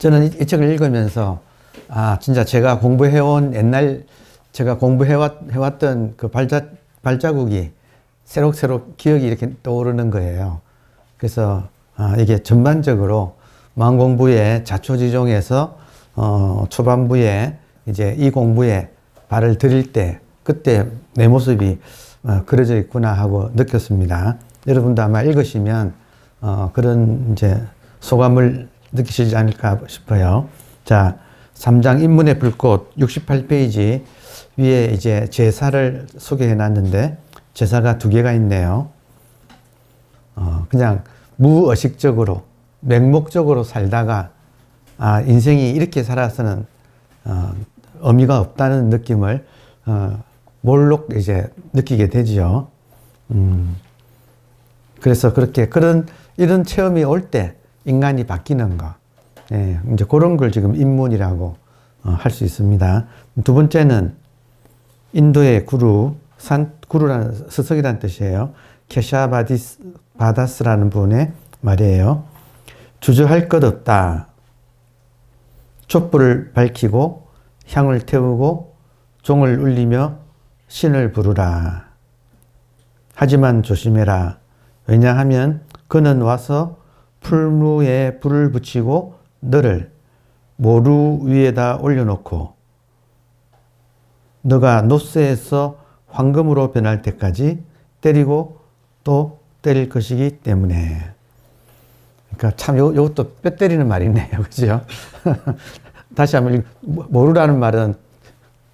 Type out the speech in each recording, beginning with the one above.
저는 이 책을 읽으면서 진짜 제가 공부해온 옛날 제가 공부해왔던 그 발자국이 새록새록 기억이 이렇게 떠오르는 거예요. 그래서 이게 전반적으로 마음 공부의 자초지종에서 초반부에 이제 이 공부에 발을 들일 때 그때 내 모습이 그려져 있구나 하고 느꼈습니다. 여러분도 아마 읽으시면 그런 이제 소감을 느끼시지 않을까 싶어요. 자, 3장 인문의 불꽃 68페이지 위에 이제 제사를 소개해 놨는데 제사가 두 개가 있네요. 그냥 무의식적으로 맹목적으로 살다가 인생이 이렇게 살아서는 의미가 없다는 느낌을 몰록 이제 느끼게 되지요. 그래서 이런 체험이 올 때 인간이 바뀌는 거. 예, 이제 그런 걸 지금 인문이라고 할 수 있습니다. 두 번째는 인도의 구루라는 스석이라는 뜻이에요. 케샤바다스라는 분의 말이에요. 주저할 것 없다. 촛불을 밝히고 향을 태우고 종을 울리며 신을 부르라. 하지만 조심해라. 왜냐하면 그는 와서 풀무에 불을 붙이고 너를 모루 위에다 올려놓고 너가 노쇠에서 황금으로 변할 때까지 때리고 또 때릴 것이기 때문에. 그러니까 참 이것도 뼈 때리는 말이네요. 그죠? 다시 한번 모루라는 말은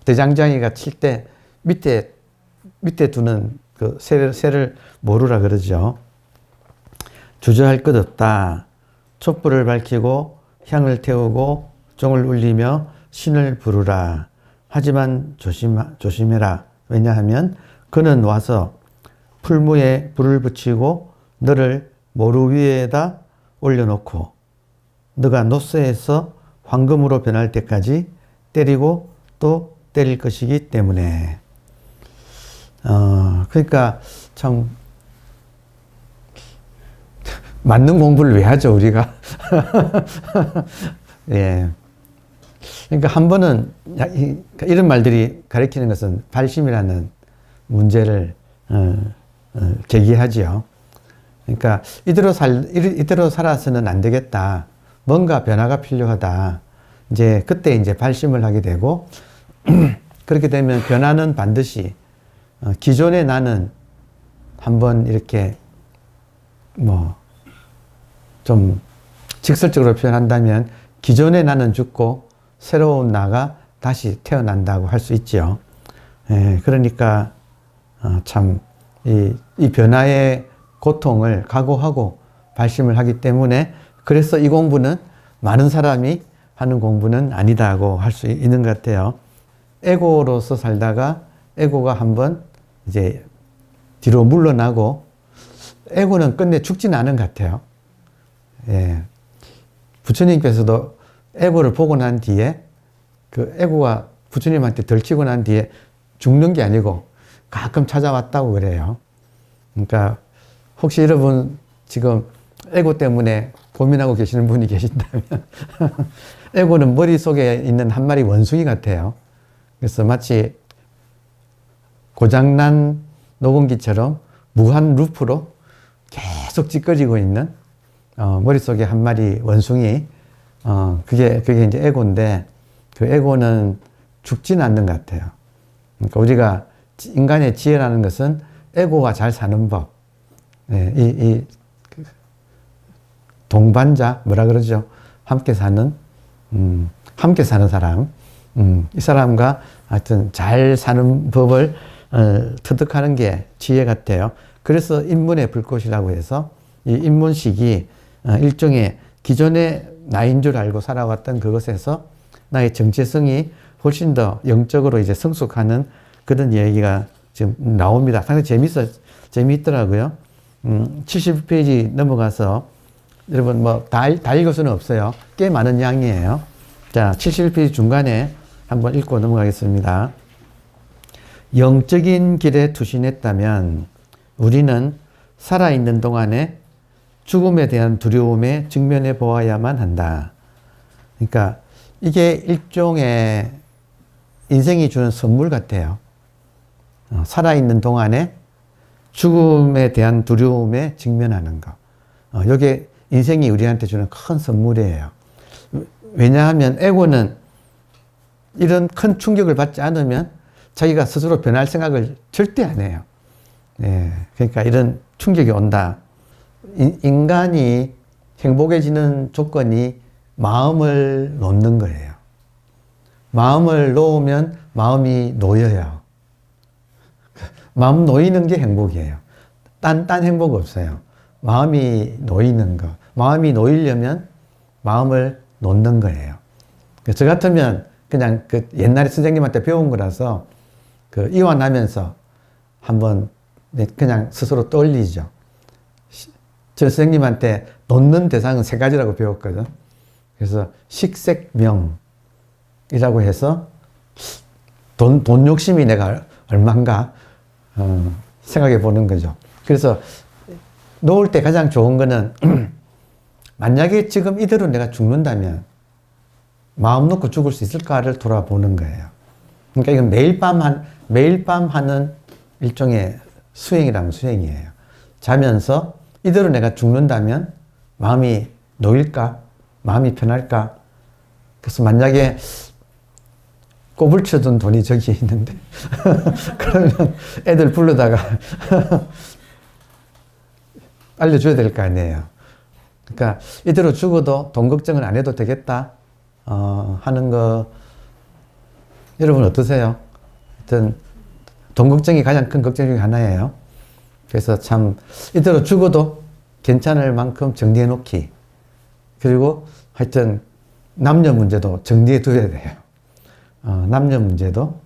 대장장이가 칠 때 밑에 두는 그 새를 모루라 그러죠. 주저할 것 없다. 촛불을 밝히고 향을 태우고 종을 울리며 신을 부르라. 하지만 조심해라. 왜냐하면 그는 와서 풀무에 불을 붙이고 너를 모루 위에다 올려놓고 너가 노쇠에서 황금으로 변할 때까지 때리고 또 때릴 것이기 때문에. 그러니까 참 맞는 공부를 왜 하죠, 우리가? 예. 그러니까 한 번은 이런 말들이 가리키는 것은 발심이라는 문제를 제기하지요. 그러니까 이대로 살아서는 안 되겠다. 뭔가 변화가 필요하다. 그때 이제 발심을 하게 되고 그렇게 되면 변화는 반드시 기존의 나는 한번 이렇게 좀 직설적으로 표현한다면 기존의 나는 죽고 새로운 나가 다시 태어난다고 할 수 있죠. 그러니까 참 이 변화의 고통을 각오하고 발심을 하기 때문에 그래서 이 공부는 많은 사람이 하는 공부는 아니다고 할 수 있는 것 같아요. 에고로서 살다가 에고가 한번 이제 뒤로 물러나고 에고는 끝내 죽지는 않은 것 같아요. 예. 부처님께서도 에고를 보고 난 뒤에 그 에고가 부처님한테 들키고 난 뒤에 죽는 게 아니고 가끔 찾아왔다고 그래요. 그러니까 혹시 여러분 지금 에고 때문에 고민하고 계시는 분이 계신다면 에고는 머릿속에 있는 한 마리 원숭이 같아요. 그래서 마치 고장난 녹음기처럼 무한 루프로 계속 찌꺼지고 있는 머릿속에 한 마리 원숭이, 그게 이제 에고인데, 그 에고는 죽지는 않는 것 같아요. 그러니까 우리가 인간의 지혜라는 것은 에고가 잘 사는 법. 이 동반자, 뭐라 그러죠? 함께 사는 사람. 이 사람과 하여튼 잘 사는 법을 터득하는 게 지혜 같아요. 그래서 인문의 불꽃이라고 해서 이 인문식이 일종의 기존의 나인 줄 알고 살아왔던 그것에서 나의 정체성이 훨씬 더 영적으로 이제 성숙하는 그런 얘기가 지금 나옵니다. 상당히 재미있더라고요. 70페이지 넘어가서 여러분 다 읽을 수는 없어요. 꽤 많은 양이에요. 자, 71페이지 중간에 한번 읽고 넘어가겠습니다. 영적인 길에 투신했다면 우리는 살아있는 동안에 죽음에 대한 두려움에 직면해 보아야만 한다. 그러니까 이게 일종의 인생이 주는 선물 같아요. 살아있는 동안에 죽음에 대한 두려움에 직면하는 거. 이게 인생이 우리한테 주는 큰 선물이에요. 왜냐하면 에고는 이런 큰 충격을 받지 않으면 자기가 스스로 변할 생각을 절대 안 해요. 예, 그러니까 이런 충격이 온다. 인간이 행복해지는 조건이 마음을 놓는 거예요. 마음을 놓으면 마음이 놓여요. 마음 놓이는 게 행복이에요. 딴 행복 없어요. 마음이 놓이는 거. 마음이 놓이려면 마음을 놓는 거예요. 저 같으면 그냥 그 옛날에 선생님한테 배운 거라서 그 이완하면서 한번 그냥 스스로 떠올리죠. 저 선생님한테 놓는 대상은 세 가지라고 배웠거든. 그래서 식색명이라고 해서 돈 욕심이 내가 얼만가 생각해 보는 거죠. 그래서 놓을 때 가장 좋은 거는 만약에 지금 이대로 내가 죽는다면 마음 놓고 죽을 수 있을까를 돌아보는 거예요. 그러니까 이건 매일 밤 하는 일종의 수행이라면 수행이에요. 자면서 이대로 내가 죽는다면 마음이 놓일까? 마음이 편할까? 그래서 만약에 꼽을 쳐둔 돈이 저기 있는데 그러면 애들 불러다가 알려줘야 될 거 아니에요. 그러니까 이대로 죽어도 돈 걱정은 안 해도 되겠다 하는 거 여러분 어떠세요? 하여튼 돈 걱정이 가장 큰 걱정 중에 하나예요. 그래서 참 이대로 죽어도 괜찮을 만큼 정리해 놓기. 그리고 하여튼 남녀 문제도 정리해 둬야 돼요. 남녀 문제도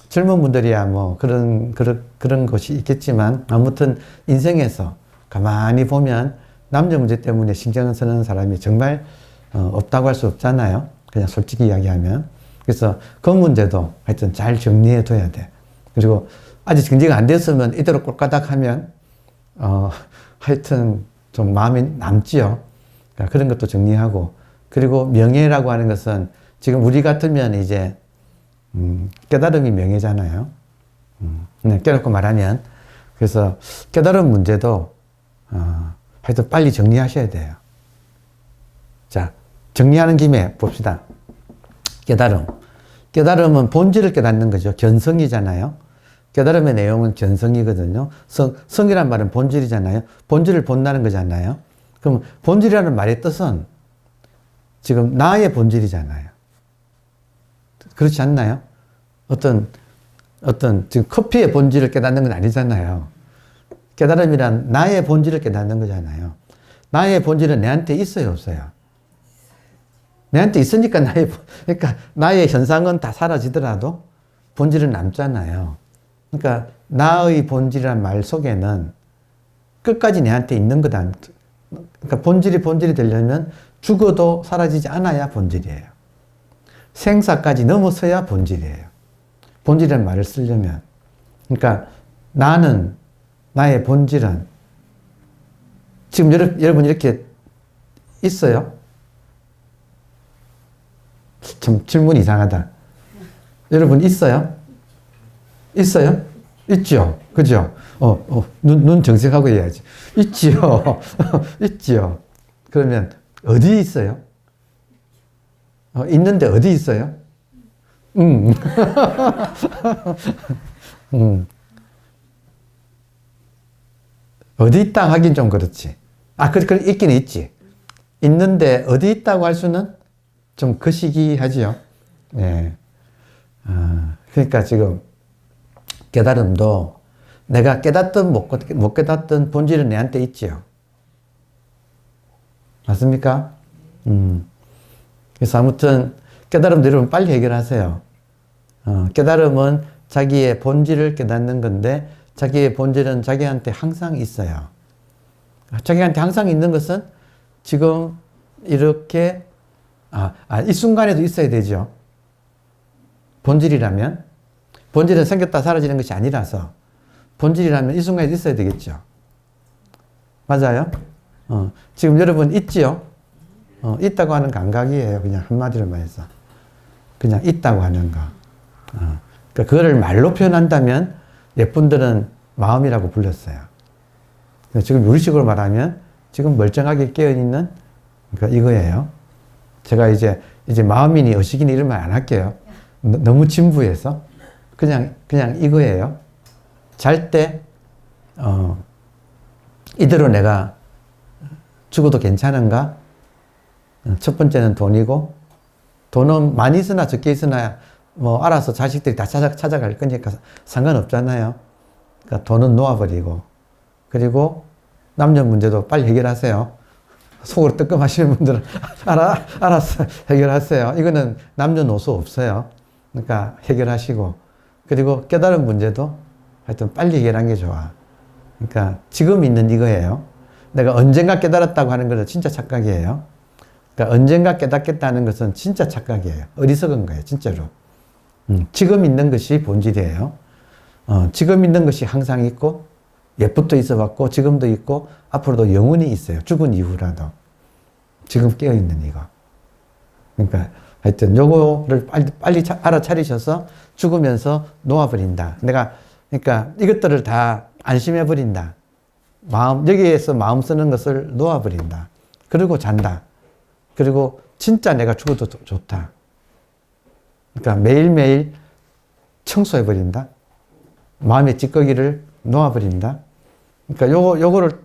젊은 분들이야 뭐 그런 것이 있겠지만 아무튼 인생에서 가만히 보면 남녀 문제 때문에 신경 쓰는 사람이 정말 없다고 할 수 없잖아요. 그냥 솔직히 이야기하면. 그래서 그 문제도 하여튼 잘 정리해 둬야 돼. 그리고 아직 정리가 안 됐으면 이대로 꼴까닥 하면 하여튼 좀 마음이 남지요. 그러니까 그런 것도 정리하고. 그리고 명예라고 하는 것은 지금 우리 같으면 이제 깨달음이 명예잖아요. 그냥 깨닫고 말하면. 그래서 깨달음 문제도 하여튼 빨리 정리하셔야 돼요. 자, 정리하는 김에 봅시다. 깨달음. 깨달음은 본질을 깨닫는 거죠. 견성이잖아요. 깨달음의 내용은 견성이거든요. 성이란 말은 본질이잖아요. 본질을 본다는 거잖아요. 그럼 본질이라는 말의 뜻은 지금 나의 본질이잖아요. 그렇지 않나요? 어떤 지금 커피의 본질을 깨닫는 건 아니잖아요. 깨달음이란 나의 본질을 깨닫는 거잖아요. 나의 본질은 내한테 있어요, 없어요? 내한테 있으니까 그러니까 나의 현상은 다 사라지더라도 본질은 남잖아요. 그러니까 나의 본질이란 말 속에는 끝까지 내한테 있는 거다. 그러니까 본질이 되려면 죽어도 사라지지 않아야 본질이에요. 생사까지 넘어서야 본질이에요. 본질이라는 말을 쓰려면. 그러니까 나의 본질은 지금 여러분 이렇게 있어요? 참 질문이 이상하다. 여러분 있어요? 있어요? 있죠? 그죠? 눈 정색하고 해야지. 있지요? 있지요? 그러면 어디 있어요? 있는데 어디 있어요? 어디 있다 하긴 좀 그렇지. 그래, 있긴 있지. 있는데 어디 있다고 할 수는 좀 거시기하지요. 네. 그러니까 지금 깨달음도 내가 깨닫든 못 깨닫든 본질은 내한테 있지요. 맞습니까? 그래서 아무튼 깨달음도 여러분 빨리 해결하세요. 깨달음은 자기의 본질을 깨닫는 건데 자기의 본질은 자기한테 항상 있어요. 자기한테 항상 있는 것은 지금 이렇게 이 순간에도 있어야 되죠. 본질이라면 본질은 생겼다 사라지는 것이 아니라서 본질이라면 이 순간에도 있어야 되겠죠. 맞아요? 지금 여러분 있지요? 있다고 하는 감각이에요. 그냥 한마디로 말해서. 그냥 있다고 하는 거. 그러니까 그거를 말로 표현한다면 예쁜들은 마음이라고 불렀어요. 지금 우리식으로 말하면 지금 멀쩡하게 깨어있는 그러니까 이거예요. 제가 이제 마음이니 의식이니 이런 말 안 할게요. 너무 진부해서. 그냥 이거예요. 잘 때, 이대로 내가 죽어도 괜찮은가? 첫 번째는 돈이고, 돈은 많이 있으나 적게 있으나 뭐 알아서 자식들이 다 찾아갈 거니까 상관없잖아요. 그러니까 돈은 놓아버리고, 그리고 남녀 문제도 빨리 해결하세요. 속으로 뜨끔하시는 분들은 알아서 해결하세요. 이거는 남녀노소 없어요. 그러니까 해결하시고, 그리고 깨달은 문제도 하여튼 빨리 해결한 게 좋아. 그러니까 지금 있는 이거예요. 내가 언젠가 깨달았다고 하는 것은 진짜 착각이에요. 그러니까 언젠가 깨닫겠다는 것은 진짜 착각이에요. 어리석은 거예요, 진짜로. 지금 있는 것이 본질이에요. 지금 있는 것이 항상 있고, 옛부터 있어 왔고, 지금도 있고, 앞으로도 영원히 있어요. 죽은 이후라도. 지금 깨어있는 이거. 그러니까 하여튼 요거를 빨리 알아차리셔서 죽으면서 놓아버린다. 그러니까 이것들을 다 안심해버린다. 여기에서 마음 쓰는 것을 놓아버린다. 그리고 잔다. 그리고 진짜 내가 죽어도 좋다. 그러니까 매일매일 청소해버린다. 마음의 찌꺼기를 놓아버린다. 그러니까 요거를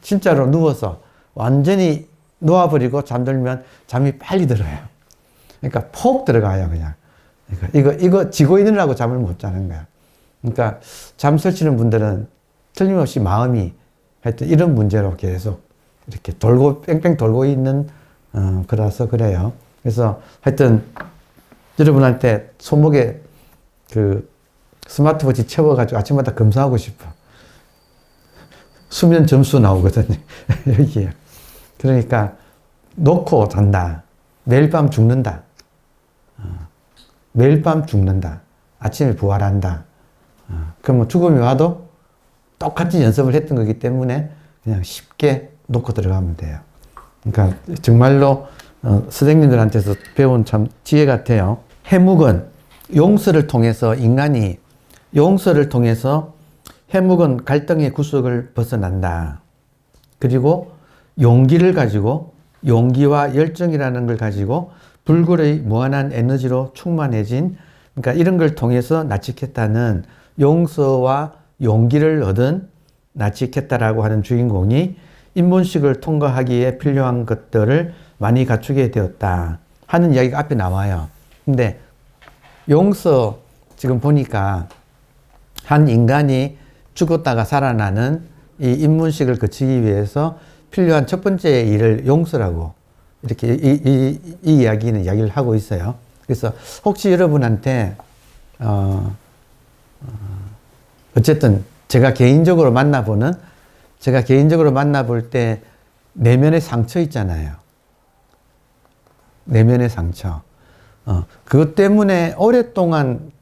진짜로 누워서 완전히 놓아버리고 잠들면 잠이 빨리 들어요. 그러니까 푹 들어가요, 그냥. 그러니까 이거 지고 있느라고 잠을 못 자는 거야. 그러니까 잠 설치는 분들은 틀림없이 마음이 하여튼 이런 문제로 계속 이렇게 뺑뺑 돌고 있는, 거라서 그래요. 그래서 하여튼 여러분한테 손목에 그 스마트워치 채워가지고 아침마다 검사하고 싶어. 수면 점수 나오거든요. 여기에. 그러니까 놓고 잔다. 매일 밤 죽는다. 매일 밤 죽는다. 아침에 부활한다. 그러면 죽음이 와도 똑같이 연습을 했던 거기 때문에 그냥 쉽게 놓고 들어가면 돼요. 그러니까 정말로 선생님들한테서 배운 참 지혜 같아요. 해묵은 용서를 통해서 인간이 용서를 통해서 해묵은 갈등의 구석을 벗어난다. 그리고 용기를 가지고 용기와 열정이라는 걸 가지고 불굴의 무한한 에너지로 충만해진 그러니까 이런 걸 통해서 나치켰다는 용서와 용기를 얻은 나치켰다라고 하는 주인공이 인문식을 통과하기에 필요한 것들을 많이 갖추게 되었다 하는 이야기가 앞에 나와요. 근데 용서 지금 보니까 한 인간이 죽었다가 살아나는 이 인문식을 거치기 위해서 필요한 첫 번째 일을 용서라고 이렇게 이 이야기는 이야기를 하고 있어요. 그래서 혹시 여러분한테 어쨌든 제가 개인적으로 만나볼 때 내면의 상처 있잖아요. 내면의 상처. 그것 때문에 오랫동안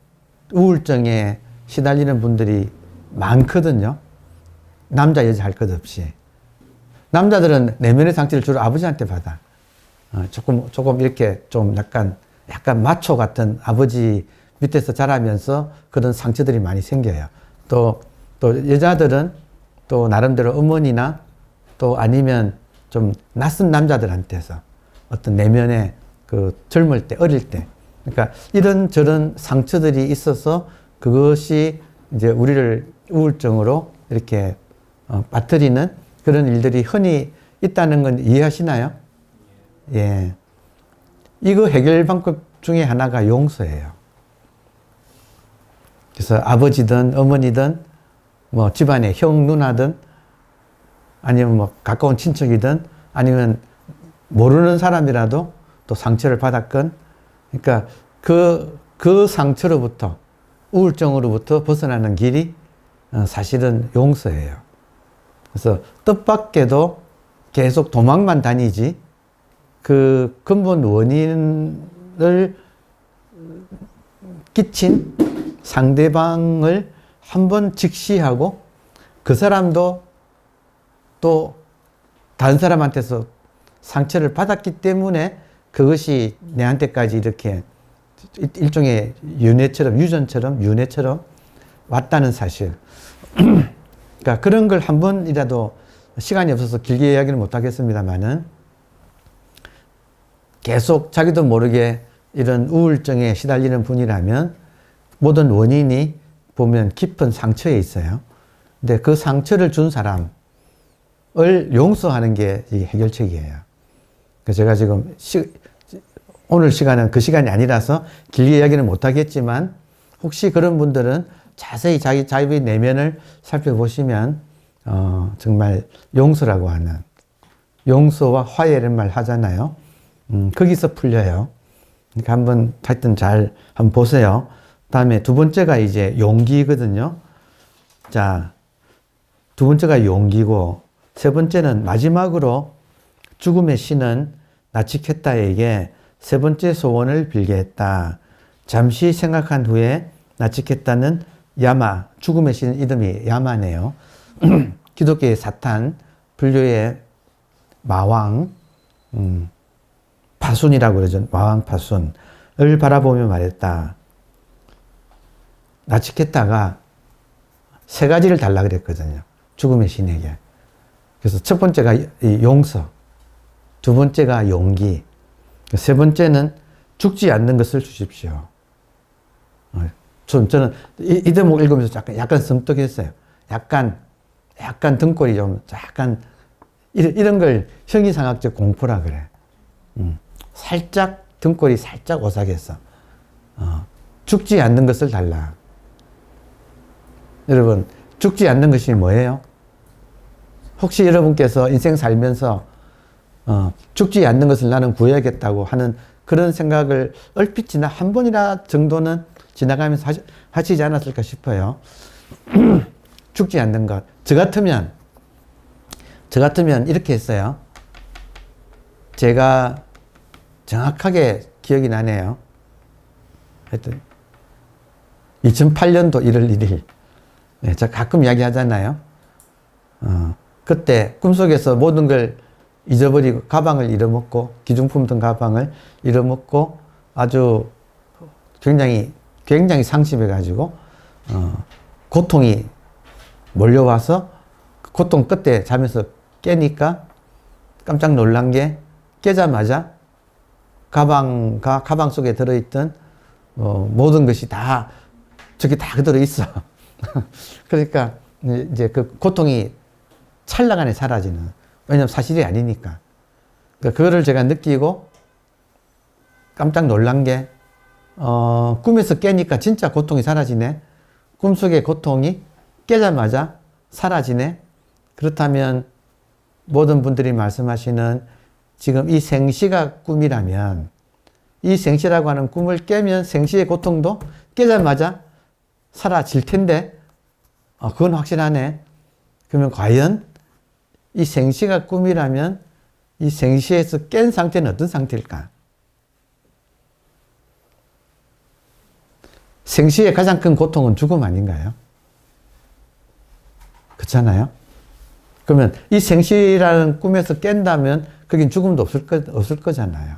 우울증에 시달리는 분들이 많거든요. 남자, 여자 할 것 없이. 남자들은 내면의 상처를 주로 아버지한테 받아. 조금 이렇게 좀 약간 마초 같은 아버지 밑에서 자라면서 그런 상처들이 많이 생겨요. 또 여자들은 또 나름대로 어머니나 또 아니면 좀 낯선 남자들한테서 어떤 내면의 그 젊을 때, 어릴 때. 그러니까 이런저런 상처들이 있어서 그것이 이제 우리를 우울증으로 이렇게 빠뜨리는 그런 일들이 흔히 있다는 건 이해하시나요? 예. 이거 해결 방법 중에 하나가 용서예요. 그래서 아버지든 어머니든 뭐 집안의 형, 누나든 아니면 뭐 가까운 친척이든 아니면 모르는 사람이라도 또 상처를 받았건 그러니까 그 상처로부터 우울증으로부터 벗어나는 길이 사실은 용서예요. 그래서 뜻밖에도 계속 도망만 다니지 그 근본 원인을 끼친 상대방을 한번 직시하고 그 사람도 또 다른 사람한테서 상처를 받았기 때문에 그것이 내한테까지 이렇게 일종의 유전처럼 윤회처럼 왔다는 사실. 그러니까 그런 걸 한 번이라도 시간이 없어서 길게 이야기를 못 하겠습니다만은 계속 자기도 모르게 이런 우울증에 시달리는 분이라면 모든 원인이 보면 깊은 상처에 있어요. 근데 그 상처를 준 사람을 용서하는 게 해결책이에요. 그래서 제가 지금 오늘 시간은 그 시간이 아니라서 길게 이야기는 못 하겠지만 혹시 그런 분들은 자세히 자기 내면을 살펴보시면 정말 용서라고 하는 용서와 화해를 말 하잖아요. 거기서 풀려요. 그러니까 한번 하여튼 잘 한번 보세요. 다음에 두 번째가 이제 용기거든요. 자, 두 번째가 용기고 세 번째는 마지막으로 죽음의 신은 나치케타에게 세 번째 소원을 빌게 했다. 잠시 생각한 후에 나치케타는 야마, 죽음의 신 이름이 야마네요. 기독교의 사탄, 불교의 마왕, 파순이라고 그러죠. 마왕 파순을 바라보며 말했다. 나치케타가 세 가지를 달라 그랬거든요. 죽음의 신에게. 그래서 첫 번째가 용서, 두 번째가 용기, 세 번째는 죽지 않는 것을 주십시오. 저는 이 대목 읽으면서 약간 섬뜩했어요. 약간 등골이 좀 약간 이런 걸 형이상학적 공포라 그래. 살짝 등골이 살짝 오싹했어. 죽지 않는 것을 달라. 여러분, 죽지 않는 것이 뭐예요? 혹시 여러분께서 인생 살면서 죽지 않는 것을 나는 구해야겠다고 하는 그런 생각을 얼핏 한 번이나 정도는 지나가면서 하시지 않았을까 싶어요. 죽지 않는 것. 저 같으면 이렇게 했어요. 제가 정확하게 기억이 나네요. 하여튼 2008년도 1월 1일. 네, 제가 가끔 이야기 하잖아요. 그때 꿈속에서 모든 걸 잊어버리고 가방을 잃어먹고 기중품 등 가방을 잃어먹고 아주 굉장히 상심해가지고 고통이 몰려와서 고통 끝에 자면서 깨니까 깜짝 놀란 게 깨자마자 가방 속에 들어있던 모든 것이 다 저기 다 그대로 있어. 그러니까 이제 그 고통이 찰나간에 사라지는. 왜냐면 사실이 아니니까. 그러니까 그거를 제가 느끼고 깜짝 놀란 게 꿈에서 깨니까 진짜 고통이 사라지네. 꿈속의 고통이 깨자마자 사라지네. 그렇다면 모든 분들이 말씀하시는 지금 이 생시가 꿈이라면 이 생시라고 하는 꿈을 깨면 생시의 고통도 깨자마자 사라질 텐데 그건 확실하네. 그러면 과연 이 생시가 꿈이라면 이 생시에서 깬 상태는 어떤 상태일까? 생시의 가장 큰 고통은 죽음 아닌가요? 그렇잖아요? 그러면 이 생시라는 꿈에서 깬다면 거긴 죽음도 없을 거잖아요.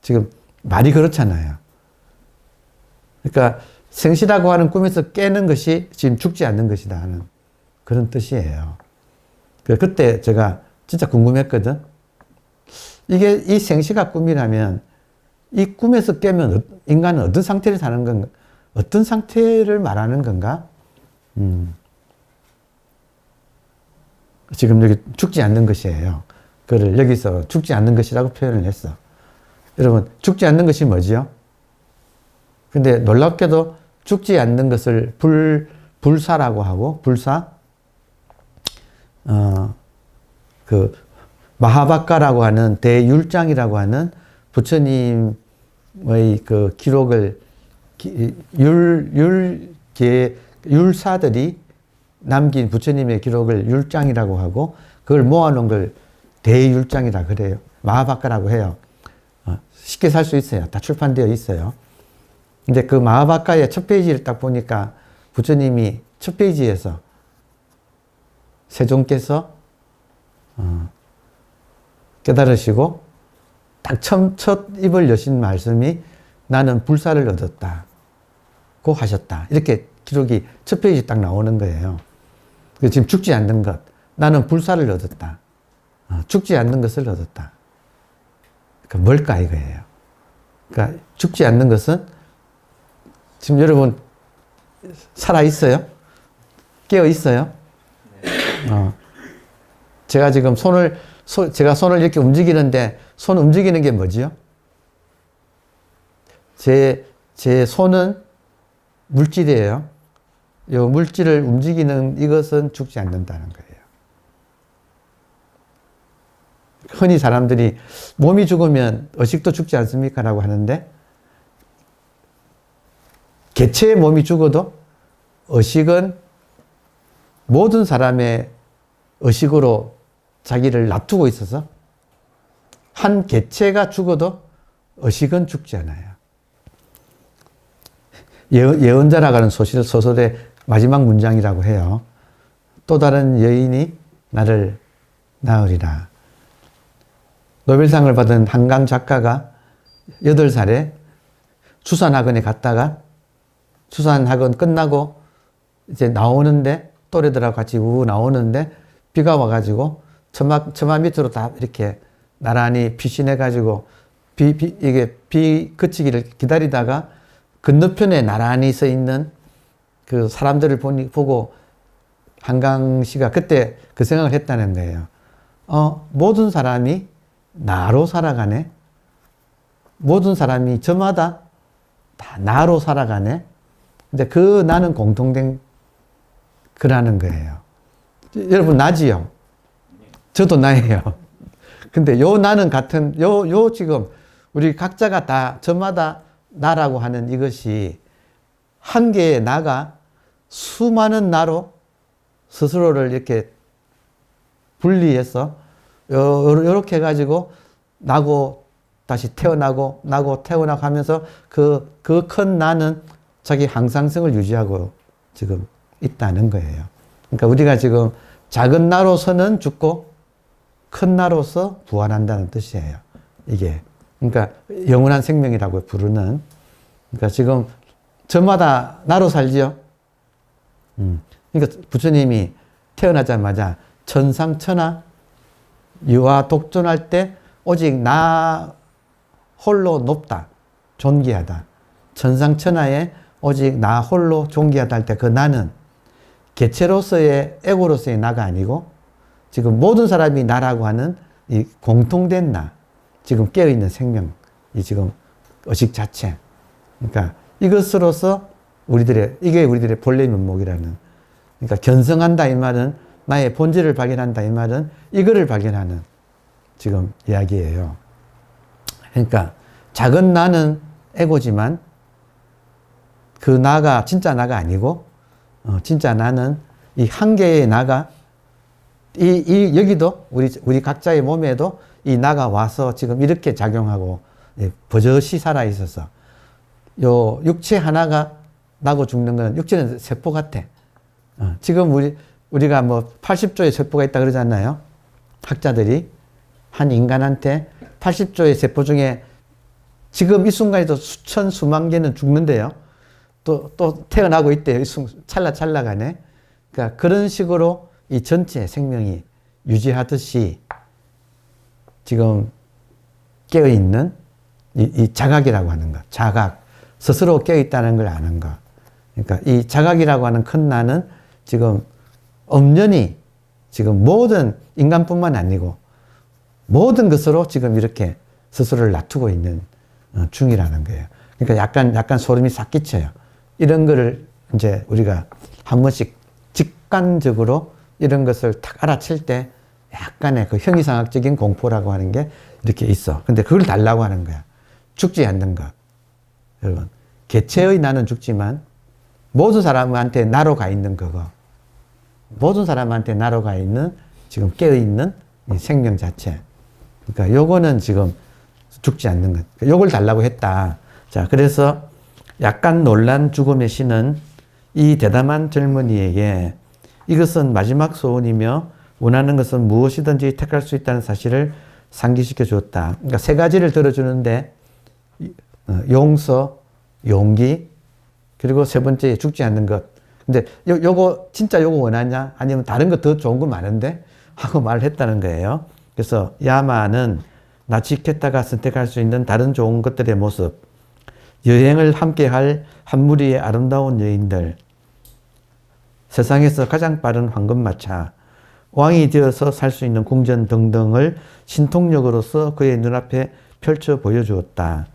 지금 말이 그렇잖아요. 그러니까 생시라고 하는 꿈에서 깨는 것이 지금 죽지 않는 것이다 하는 그런 뜻이에요. 그때 제가 진짜 궁금했거든. 이게 이 생시가 꿈이라면 이 꿈에서 깨면 인간은 어떤 상태를 사는 건가? 어떤 상태를 말하는 건가? 지금 여기 죽지 않는 것이에요. 그걸 여기서 죽지 않는 것이라고 표현을 했어. 여러분, 죽지 않는 것이 뭐지요? 근데 놀랍게도 죽지 않는 것을 불사라고 하고, 불사, 그, 마하바카라고 하는 대율장이라고 하는 부처님의 그 기록을, 율사들이 남긴 부처님의 기록을 율장이라고 하고, 그걸 모아놓은 걸 대율장이라 그래요. 마하바카라고 해요. 쉽게 살 수 있어요. 다 출판되어 있어요. 근데 그 마하바카의 첫 페이지를 딱 보니까 부처님이 첫 페이지에서 세종께서 깨달으시고 딱 처음 첫 입을 여신 말씀이 나는 불사를 얻었다고 하셨다. 이렇게 기록이 첫 페이지 딱 나오는 거예요. 지금 죽지 않는 것. 나는 불사를 얻었다. 죽지 않는 것을 얻었다. 그러니까 뭘까 이거예요. 그러니까 죽지 않는 것은 지금 여러분 살아 있어요? 깨어 있어요? 제가 지금 제가 손을 이렇게 움직이는데 손 움직이는 게 뭐지요? 제 손은 물질이에요. 이 물질을 움직이는 이것은 죽지 않는다는 거예요. 흔히 사람들이 몸이 죽으면 의식도 죽지 않습니까? 라고 하는데 개체의 몸이 죽어도 의식은 모든 사람의 의식으로 자기를 놔두고 있어서 한 개체가 죽어도 의식은 죽지 않아요. 예언자라고 하는 소설의 마지막 문장이라고 해요. 또 다른 여인이 나를 낳으리라. 노벨상을 받은 한강 작가가 8살에 수산학원에 갔다가 수산학원 끝나고 이제 나오는데 또래들하고 같이 나오는데 비가 와가지고 처마 밑으로 다 이렇게 나란히 피신해가지고 비 그치기를 기다리다가 건너편에 나란히 서 있는 그 사람들을 보고 한강시가 그때 그 생각을 했다는 거예요. 모든 사람이 나로 살아가네. 모든 사람이 저마다 다 나로 살아가네. 근데 그 나는 공통된 그라는 거예요. 여러분 나지요? 저도 나예요. 근데 요 나는 같은, 지금 우리 각자가 다 저마다 나라고 하는 이것이 한 개의 나가 수많은 나로 스스로를 이렇게 분리해서 요렇게 해가지고 나고 다시 태어나고 나고 태어나고 하면서 그 큰 나는 자기 항상성을 유지하고 지금 있다는 거예요. 그러니까 우리가 지금 작은 나로서는 죽고 큰 나로서 부활한다는 뜻이에요. 이게. 그러니까 영원한 생명이라고 부르는. 그러니까 지금 저마다 나로 살지요. 그러니까 부처님이 태어나자마자 천상천하 유아 독존할 때 오직 나 홀로 높다. 존귀하다. 천상천하에 오직 나 홀로 존귀하다 할 때 그 나는 개체로서의 에고로서의 나가 아니고 지금 모든 사람이 나라고 하는 이 공통된 나, 지금 깨어있는 생명, 이 지금 의식 자체. 그러니까 이것으로서 이게 우리들의 본래 면목이라는. 그러니까 견성한다 이 말은 나의 본질을 발견한다 이 말은 이거를 발견하는 지금 이야기예요. 그러니까 작은 나는 에고지만 그 나가 진짜 나가 아니고 진짜 나는 이 한 개의 나가 여기도 우리 각자의 몸에도 이 나가 와서 지금 이렇게 작용하고 버젓이 살아 있어서 요 육체 하나가 나고 죽는 건 육체는 세포 같아. 지금 우리가 뭐 80조의 세포가 있다 그러잖아요. 학자들이 한 인간한테 80조의 세포 중에 지금 이 순간에도 수천 수만 개는 죽는데요. 또 태어나고 있대요. 찰나간에. 그러니까 그런 식으로 이 전체 생명이 유지하듯이 지금 깨어있는 이 자각이라고 하는 것. 자각. 스스로 깨어있다는 걸 아는 것. 그러니까 이 자각이라고 하는 큰 나는 지금 엄연히 지금 모든 인간뿐만 아니고 모든 것으로 지금 이렇게 스스로를 놔두고 있는 중이라는 거예요. 그러니까 약간 소름이 싹 끼쳐요. 이런 거를 이제 우리가 한 번씩 직관적으로 이런 것을 탁 알아챌 때 약간의 그 형이상학적인 공포라고 하는 게 이렇게 있어. 근데 그걸 달라고 하는 거야. 죽지 않는 것. 여러분, 개체의 나는 죽지만 모든 사람한테 나로 가 있는 그거. 모든 사람한테 나로 가 있는 지금 깨어있는 이 생명 자체. 그러니까 요거는 지금 죽지 않는 것. 요걸 달라고 했다. 자, 그래서 약간 놀란 죽음의 신은 이 대담한 젊은이에게 이것은 마지막 소원이며 원하는 것은 무엇이든지 택할 수 있다는 사실을 상기시켜 주었다. 그러니까 세 가지를 들어주는데 용서, 용기, 그리고 세 번째 죽지 않는 것. 근데 요거 진짜 요거 원하냐? 아니면 다른 거 더 좋은 거 많은데? 하고 말을 했다는 거예요. 그래서 야마는 나치케타가 선택할 수 있는 다른 좋은 것들의 모습, 여행을 함께 할 한 무리의 아름다운 여인들, 세상에서 가장 빠른 황금마차, 왕이 되어서 살 수 있는 궁전 등등을 신통력으로서 그의 눈앞에 펼쳐 보여주었다.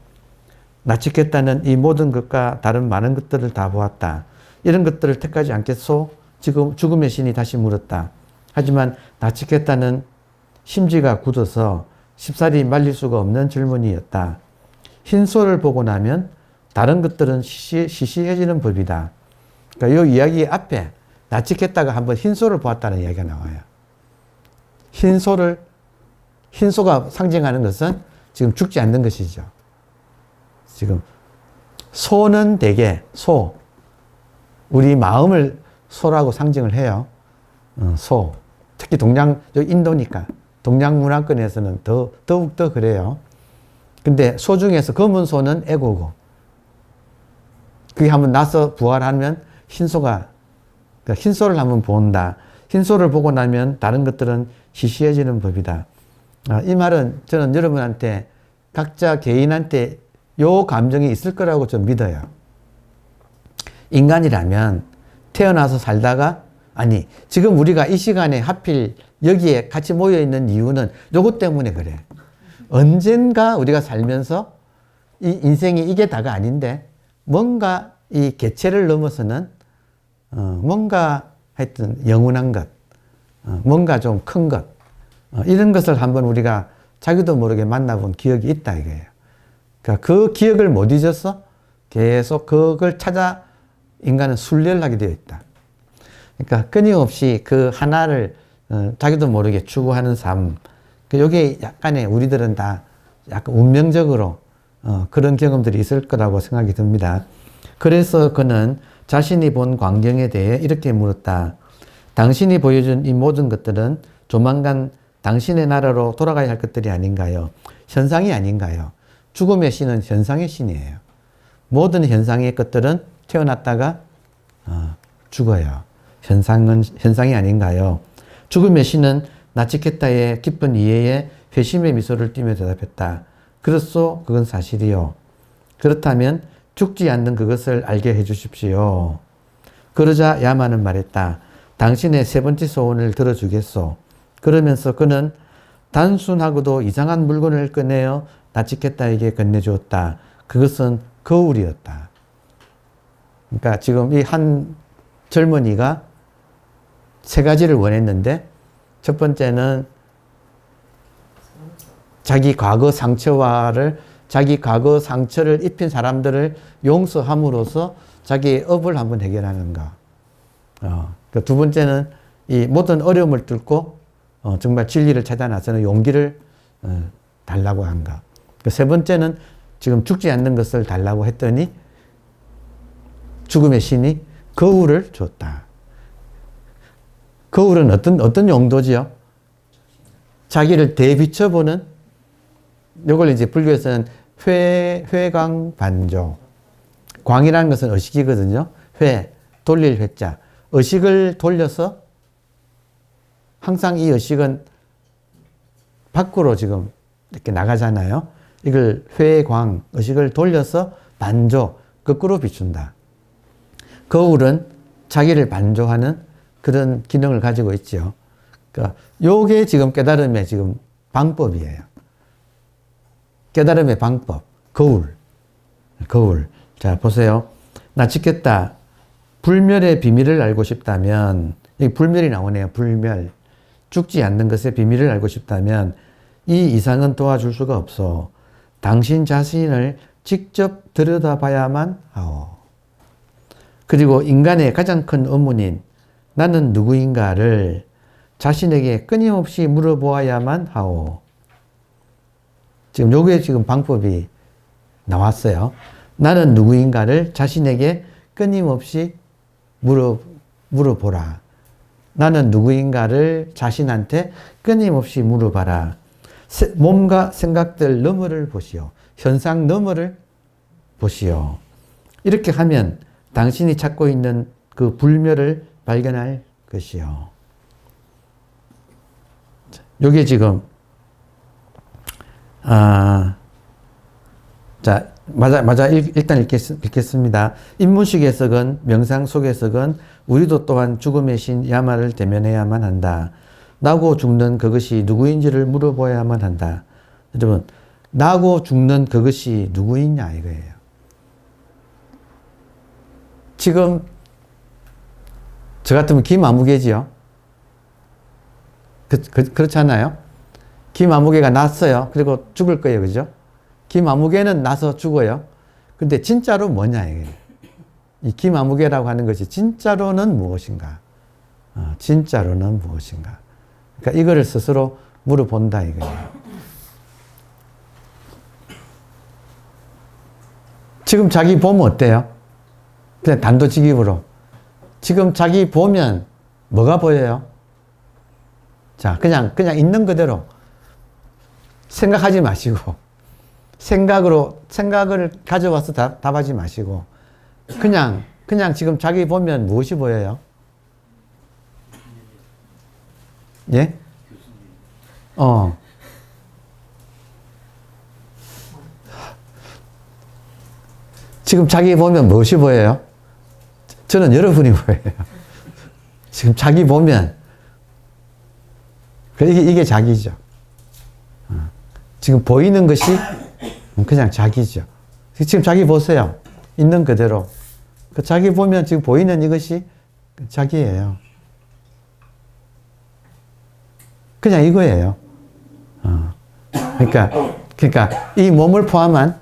나치케타는 이 모든 것과 다른 많은 것들을 다 보았다. 이런 것들을 택하지 않겠소? 지금 죽음의 신이 다시 물었다. 하지만 나치케타는 심지가 굳어서 쉽사리 말릴 수가 없는 질문이었다. 흰소를 보고 나면 다른 것들은 시시해지는 법이다. 그러니까 이 이야기 앞에 나치케타가 한번 흰소를 보았다는 이야기가 나와요. 흰소가 상징하는 것은 지금 죽지 않는 것이죠. 지금 소는 대개 우리 마음을 소라고 상징을 해요. 소. 특히 인도니까 동양 문화권에서는 더욱더 그래요. 근데 소 중에서 검은 소는 에고고, 그게 한번 나서 부활하면 그러니까 흰소를 한번 본다. 흰소를 보고 나면 다른 것들은 시시해지는 법이다. 이 말은 저는 여러분한테 각자 개인한테 요 감정이 있을 거라고 좀 믿어요. 인간이라면 태어나서 살다가, 지금 우리가 이 시간에 하필 여기에 같이 모여 있는 이유는 요것 때문에 그래. 언젠가 우리가 살면서 이 인생이 이게 다가 아닌데 뭔가 이 개체를 넘어서는 뭔가 하여튼 영원한 것, 뭔가 좀 큰 것, 이런 것을 한번 우리가 자기도 모르게 만나본 기억이 있다 이거예요. 그러니까 그 기억을 못 잊어서 계속 그걸 찾아 인간은 순례를 되어 있다. 그러니까 끊임없이 그 하나를 자기도 모르게 추구하는 삶. 이게 약간의 우리들은 다 약간 운명적으로 그런 경험들이 있을 거라고 생각이 듭니다. 그래서 그는 자신이 본 광경에 대해 이렇게 물었다. 당신이 보여준 이 모든 것들은 조만간 당신의 나라로 돌아가야 할 것들이 아닌가요? 현상이 아닌가요? 죽음의 신은 현상의 신이에요. 모든 현상의 것들은 태어났다가 죽어요. 현상이 아닌가요? 죽음의 신은 나치케타의 기쁜 이해에 회심의 미소를 띠며 대답했다. 그렇소, 그건 사실이요. 그렇다면 죽지 않는 그것을 알게 해주십시오. 그러자 야마는 말했다. 당신의 세 번째 소원을 들어주겠소. 그러면서 그는 단순하고도 이상한 물건을 꺼내어 나치케타에게 건네주었다. 그것은 거울이었다. 그러니까 지금 이 한 젊은이가 세 가지를 원했는데, 첫 번째는 자기 과거 상처를 입힌 사람들을 용서함으로써 자기의 업을 한번 해결하는 것. 두 번째는 이 모든 어려움을 뚫고 정말 진리를 찾아 나서는 용기를 달라고 한 것. 세 번째는 지금 죽지 않는 것을 달라고 했더니 죽음의 신이 거울을 줬다. 거울은 어떤 용도지요? 자기를 대비춰보는, 이걸 이제 불교에서는 회광반조. 광이라는 것은 의식이거든요. 돌릴 회자. 의식을 돌려서 항상 이 의식은 밖으로 지금 이렇게 나가잖아요. 이걸 회광, 의식을 돌려서 반조, 거꾸로 비춘다. 거울은 자기를 반조하는 그런 기능을 가지고 있죠. 그러니까 요게 지금 깨달음의 지금 방법이에요. 깨달음의 방법. 거울. 자, 보세요. 나치케타. 불멸의 비밀을 알고 싶다면, 여기 불멸이 나오네요. 불멸. 죽지 않는 것의 비밀을 알고 싶다면 이 이상은 도와줄 수가 없어. 당신 자신을 직접 들여다봐야만 하오. 그리고 인간의 가장 큰 의문인 나는 누구인가를 자신에게 끊임없이 물어보아야만 하오. 지금 요게 지금 방법이 나왔어요. 나는 누구인가를 자신에게 끊임없이 물어보라. 나는 누구인가를 자신한테 끊임없이 물어봐라. 몸과 생각들 너머를 보시오. 현상 너머를 보시오. 이렇게 하면 당신이 찾고 있는 그 불멸을 발견할 것이요. 요게 지금, 자, 일단 읽겠습니다. 인문식에서건 명상 속에서건 우리도 또한 죽음의 신 야마를 대면해야만 한다. 나고 죽는 그것이 누구인지를 물어보아야만 한다. 여러분, 나고 죽는 그것이 누구이냐 이거예요. 지금 저 같으면 김아무개지요. 그렇잖아요. 김아무개가 났어요. 그리고 죽을 거예요. 그죠? 김아무개는 나서 죽어요. 근데 진짜로 뭐냐 이게. 이 김아무개라고 하는 것이 진짜로는 무엇인가? 진짜로는 무엇인가? 그러니까 이거를 스스로 물어본다 이거예요. 지금 자기 보면 어때요? 그냥 단도직입으로. 지금 자기 보면 뭐가 보여요? 자, 그냥 있는 그대로 생각하지 마시고, 생각을 가져와서 답하지 마시고, 그냥 지금 자기 보면 무엇이 보여요? 예? 지금 자기 보면 무엇이 보여요? 저는 여러분이 보여요. 지금 자기 보면, 이게 자기죠. 지금 보이는 것이 그냥 자기죠. 지금 자기 보세요. 있는 그대로. 그 자기 보면 지금 보이는 이것이 자기예요. 그냥 이거예요. 그러니까 이 몸을 포함한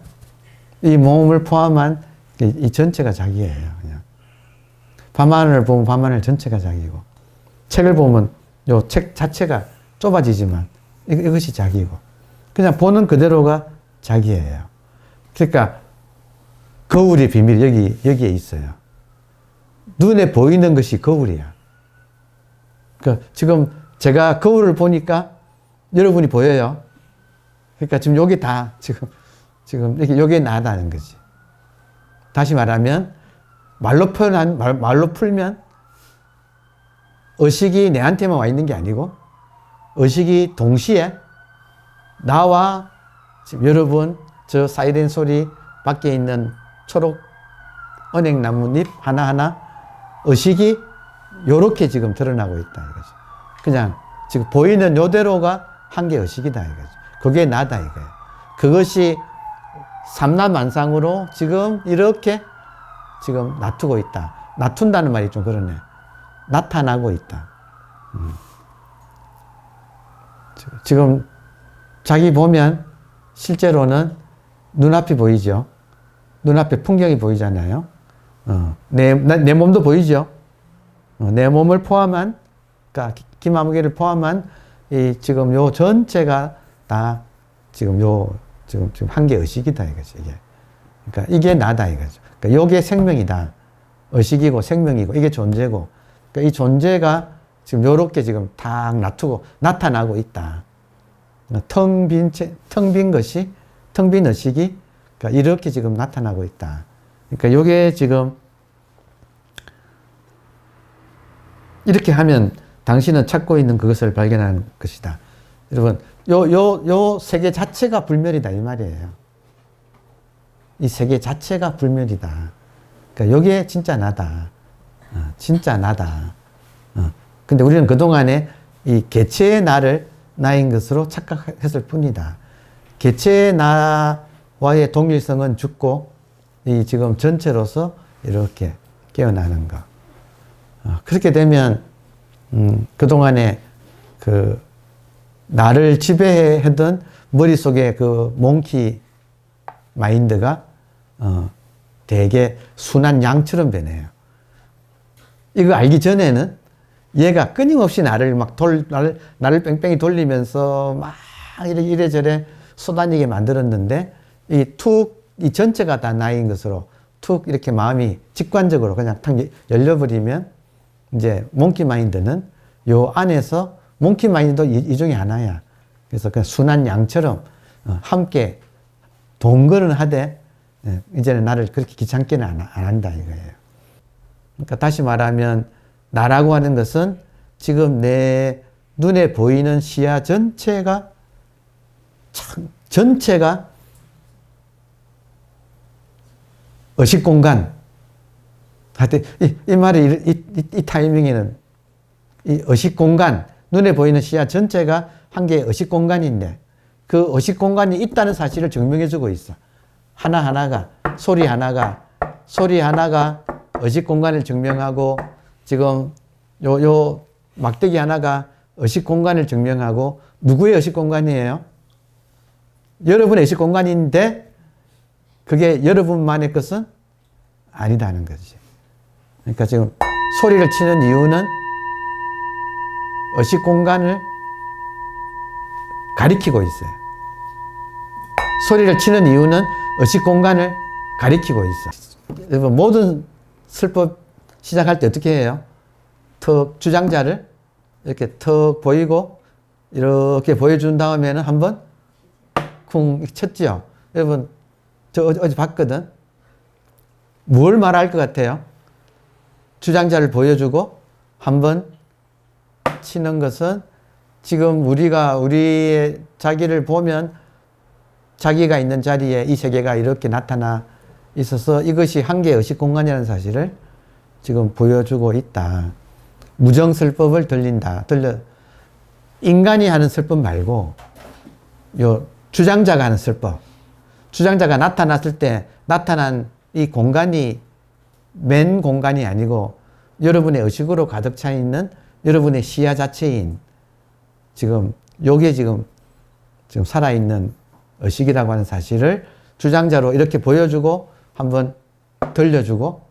이 전체가 자기예요. 그냥 밤하늘 보면 밤하늘 전체가 자기고, 책을 보면 요 책 자체가 좁아지지만 이것이 자기고, 그냥 보는 그대로가 자기예요. 그러니까 거울의 비밀이 여기에 있어요. 눈에 보이는 것이 거울이야. 그러니까 지금 제가 거울을 보니까 여러분이 보여요. 그러니까 지금 요게 다 지금 이렇게 요게 나다는 거지. 다시 말하면 말로 풀면 의식이 내한테만 와 있는 게 아니고 의식이 동시에 나와 지금 여러분 저 사이렌 소리 밖에 있는 초록 은행나뭇잎 하나하나 의식이 요렇게 지금 드러나고 있다 이거죠. 그냥 지금 보이는 요대로가 한 개 의식이다 이거죠. 그게 나다 이거예요. 그것이 삼라만상으로 지금 이렇게 지금 놔두고 있다. 놔둔다는 말이 좀 그러네. 나타나고 있다. 지금 자기 보면 실제로는 눈앞이 보이죠. 눈앞에 풍경이 보이잖아요. 내 몸도 보이죠. 내 몸을 포함한, 그러니까 김아무개를 포함한 이 지금 요 전체가 다 지금 지금 한 개 의식이다 이거지 이게. 그러니까 이게 나다 이거죠. 그러니까 요게 생명이다. 의식이고 생명이고 이게 존재고. 그러니까 이 존재가 지금 요렇게 지금 탁 놔두고 나타나고 있다. 텅 빈 것이, 텅 빈 의식이 그러니까 이렇게 지금 나타나고 있다. 그러니까 요게 지금 이렇게 하면 당신은 찾고 있는 그것을 발견하는 것이다. 여러분, 요 세계 자체가 불멸이다 이 말이에요. 이 세계 자체가 불멸이다. 그러니까 요게 진짜 나다. 진짜 나다. 근데 우리는 그동안에 이 개체의 나를 나인 것으로 착각했을 뿐이다. 개체의 나와의 동일성은 죽고 이 지금 전체로서 이렇게 깨어나는 것. 그렇게 되면 그동안에 그 나를 지배하던 머릿속에 그 몽키 마인드가 되게 순한 양처럼 변해요. 이거 알기 전에는 얘가 끊임없이 나를 뺑뺑이 돌리면서 막 이래저래 쏘다니게 만들었는데 이 전체가 다 나인 것으로 툭 이렇게 마음이 직관적으로 그냥 탁 열려버리면 이제 몽키 마인드는 요 안에서 몽키 마인드도 이 중에 하나야. 그래서 그냥 순한 양처럼 함께 동거는 하되 이제는 나를 그렇게 귀찮게는 안 한다 이거예요. 그러니까 다시 말하면 나라고 하는 것은 지금 내 눈에 보이는 시야 전체가 의식공간. 하여튼 이 말이 이 타이밍에는 이 의식공간, 눈에 보이는 시야 전체가 한 개의 의식공간인데 그 의식공간이 있다는 사실을 증명해주고 있어. 하나하나가, 소리 하나가 의식공간을 증명하고, 지금 요 막대기 하나가 의식공간을 증명하고, 누구의 의식공간이에요? 여러분의 의식공간인데 그게 여러분만의 것은 아니다는 거지. 그러니까 지금 소리를 치는 이유는 의식공간을 가리키고 있어요. 소리를 치는 이유는 의식공간을 가리키고 있어. 여러분, 모든 설법 시작할 때 어떻게 해요? 턱 주장자를 이렇게 턱 보이고 이렇게 보여준 다음에는 한번 쿵 쳤죠. 여러분, 저 어제 봤거든. 뭘 말할 것 같아요? 주장자를 보여주고 한번 치는 것은 지금 우리가 우리의 자기를 보면 자기가 있는 자리에 이 세계가 이렇게 나타나 있어서 이것이 한 개의 의식 공간이라는 사실을 지금 보여주고 있다. 무정설법을 인간이 하는 설법 말고 요 주장자가 하는 설법. 주장자가 나타났을 때 나타난 이 공간이 맨 공간이 아니고 여러분의 의식으로 가득 차 있는 여러분의 시야 자체인 지금 요게 지금 살아있는 의식이라고 하는 사실을 주장자로 이렇게 보여주고 한번 들려주고,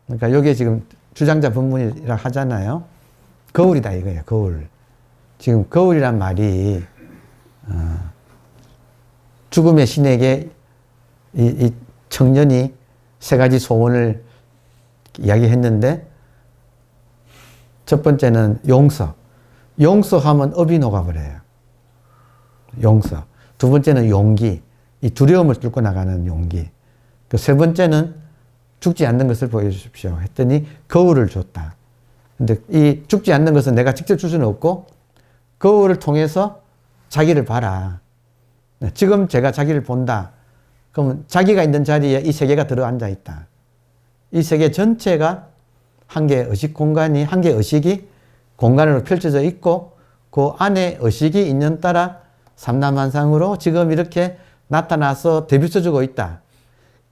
그러니까 요게 지금 주장자 본문이라 하잖아요. 거울이다 이거예요. 거울. 지금 거울이란 말이 죽음의 신에게 이 청년이 세 가지 소원을 이야기했는데, 첫 번째는 용서. 용서하면 업이 녹아버려요. 용서. 두 번째는 용기. 이 두려움을 뚫고 나가는 용기. 그 세 번째는 죽지 않는 것을 보여주십시오 했더니 거울을 줬다. 근데 이 죽지 않는 것은 내가 직접 줄 수는 없고 거울을 통해서 자기를 봐라. 지금 제가 자기를 본다. 그러면 자기가 있는 자리에 이 세계가 들어앉아 있다. 이 세계 전체가 한 개의 의식 공간이, 한 개의 의식이 공간으로 펼쳐져 있고 그 안에 의식이 있는 따라 삼라만상으로 지금 이렇게 나타나서 대비쳐주고 있다.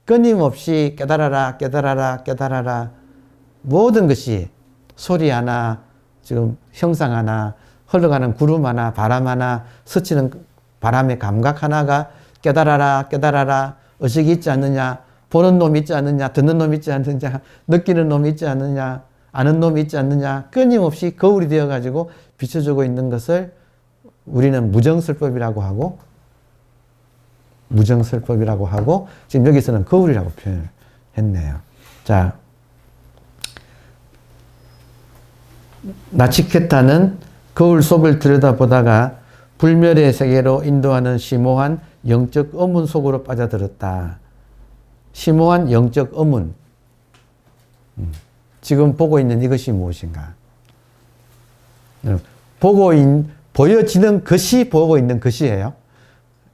끊임없이 깨달아라, 깨달아라, 깨달아라. 모든 것이 소리 하나, 지금 형상 하나, 흘러가는 구름 하나, 바람 하나, 스치는 바람의 감각 하나가 깨달아라, 깨달아라. 의식이 있지 않느냐, 보는 놈이 있지 않느냐, 듣는 놈이 있지 않느냐, 느끼는 놈이 있지 않느냐, 아는 놈이 있지 않느냐, 끊임없이 거울이 되어가지고 비춰주고 있는 것을 우리는 무정설법이라고 하고, 지금 여기서는 거울이라고 표현했네요. 자, 나치케타는 거울 속을 들여다보다가 불멸의 세계로 인도하는 심오한 영적 어문 속으로 빠져들었다. 심오한 영적 어문. 지금 보고 있는 이것이 무엇인가? 보여지는 것이 보고 있는 것이에요.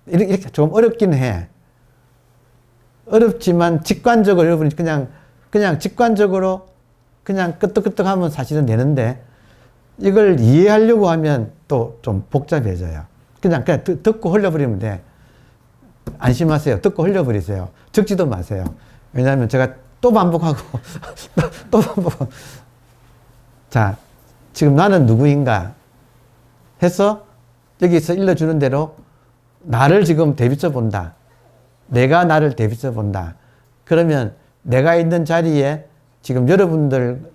이렇게 좀 어렵긴 해. 어렵지만 직관적으로 여러분이 그냥 직관적으로 그냥 끄떡끄떡하면 사실은 되는데 이걸 이해하려고 하면 또 좀 복잡해져요. 그냥 듣고 흘려버리면 돼. 안심하세요. 듣고 흘려버리세요. 적지도 마세요. 왜냐하면 제가 또 반복하고 또 반복하고. 자, 지금 나는 누구인가 해서 여기서 일러주는 대로 나를 지금 대비쳐 본다. 내가 나를 대비쳐 본다. 그러면 내가 있는 자리에 지금 여러분들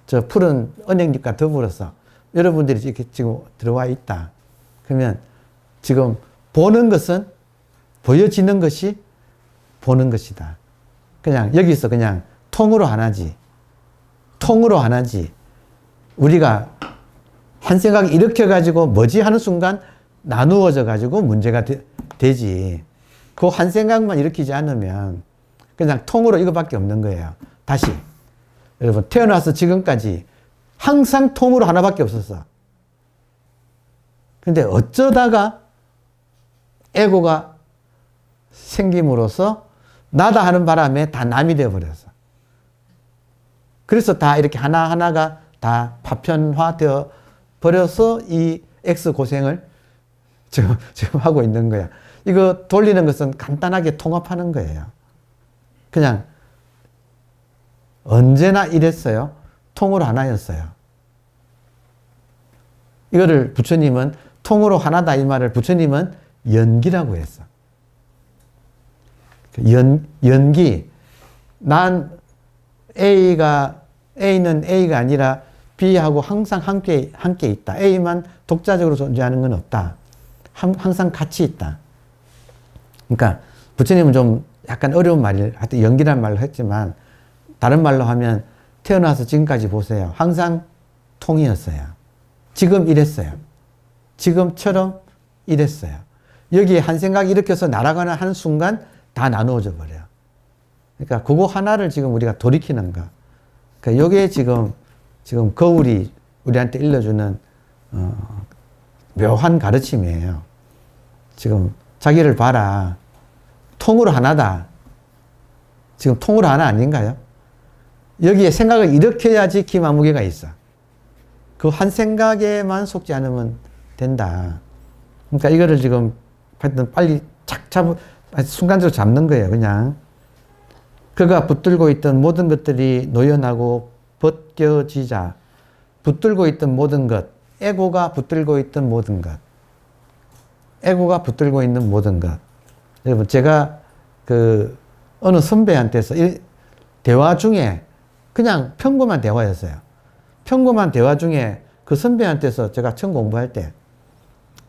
저 푸른 은행잎과 더불어서 여러분들이 이렇게 지금 들어와 있다. 그러면 지금 보는 것은 보여지는 것이 보는 것이다. 그냥 여기서 그냥 통으로 하나지. 통으로 하나지. 우리가 한 생각 일으켜가지고 뭐지 하는 순간 나누어져 가지고 문제가 되지. 그 한 생각만 일으키지 않으면 그냥 통으로 이거밖에 없는 거예요. 다시. 여러분, 태어나서 지금까지 항상 통으로 하나밖에 없었어. 근데 어쩌다가 에고가 생김으로써 나다 하는 바람에 다 남이 되어버렸어. 그래서 다 이렇게 하나하나가 다 파편화되어 버려서 이 X 고생을 지금 하고 있는 거야. 이거 돌리는 것은 간단하게 통합하는 거예요. 그냥 언제나 이랬어요. 통으로 하나였어요. 이거를 부처님은 통으로 하나다 이 말을 부처님은 연기라고 했어. 연기. 난 A는 A가 아니라 B하고 항상 함께 있다. A만 독자적으로 존재하는 건 없다. 항상 같이 있다. 그러니까 부처님은 좀 약간 어려운 말을, 하여튼 연기란 말로 했지만 다른 말로 하면 태어나서 지금까지 보세요. 항상 통이었어요. 지금 이랬어요. 지금처럼 이랬어요. 여기에 한 생각이 일으켜서 날아가는 한 순간 다 나누어져 버려요. 그러니까 그거 하나를 지금 우리가 돌이키는 거. 그러니까 이게 지금 거울이 우리한테 일러주는 묘한 가르침이에요. 지금 자기를 봐라. 통으로 하나다. 지금 통으로 하나 아닌가요? 여기에 생각을 일으켜야지 기마무개가 있어. 그 한 생각에만 속지 않으면 된다. 그러니까 이거를 지금 하여튼 빨리 착 순간적으로 잡는 거예요. 그냥. 그가 붙들고 있던 모든 것들이 노연하고 벗겨지자. 붙들고 있던 모든 것. 에고가 붙들고 있던 모든 것. 에고가 붙들고 있는 모든 것. 여러분, 제가 어느 선배한테서 대화 중에 그냥 평범한 대화였어요. 평범한 대화 중에 그 선배한테서 제가 처음 공부할 때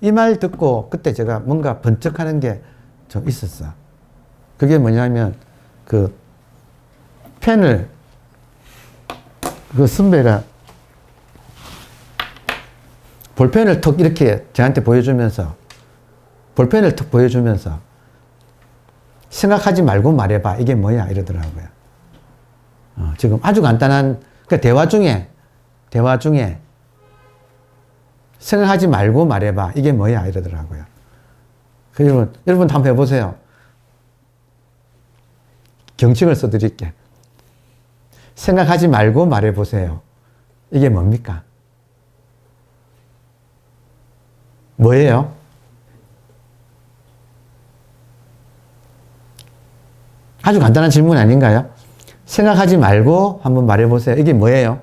이 말 듣고 그때 제가 뭔가 번쩍하는 게 좀 있었어. 그게 뭐냐면 펜을 그 선배가 볼펜을 턱 이렇게 저한테 보여주면서 생각하지 말고 말해봐. 이게 뭐야? 이러더라고요. 지금 아주 간단한, 그 대화 중에 생각하지 말고 말해봐. 이게 뭐야? 이러더라고요. 여러분 한번 해보세요. 경칭을 써드릴게. 생각하지 말고 말해보세요. 이게 뭡니까? 뭐예요? 아주 간단한 질문 아닌가요? 생각하지 말고 한번 말해보세요. 이게 뭐예요?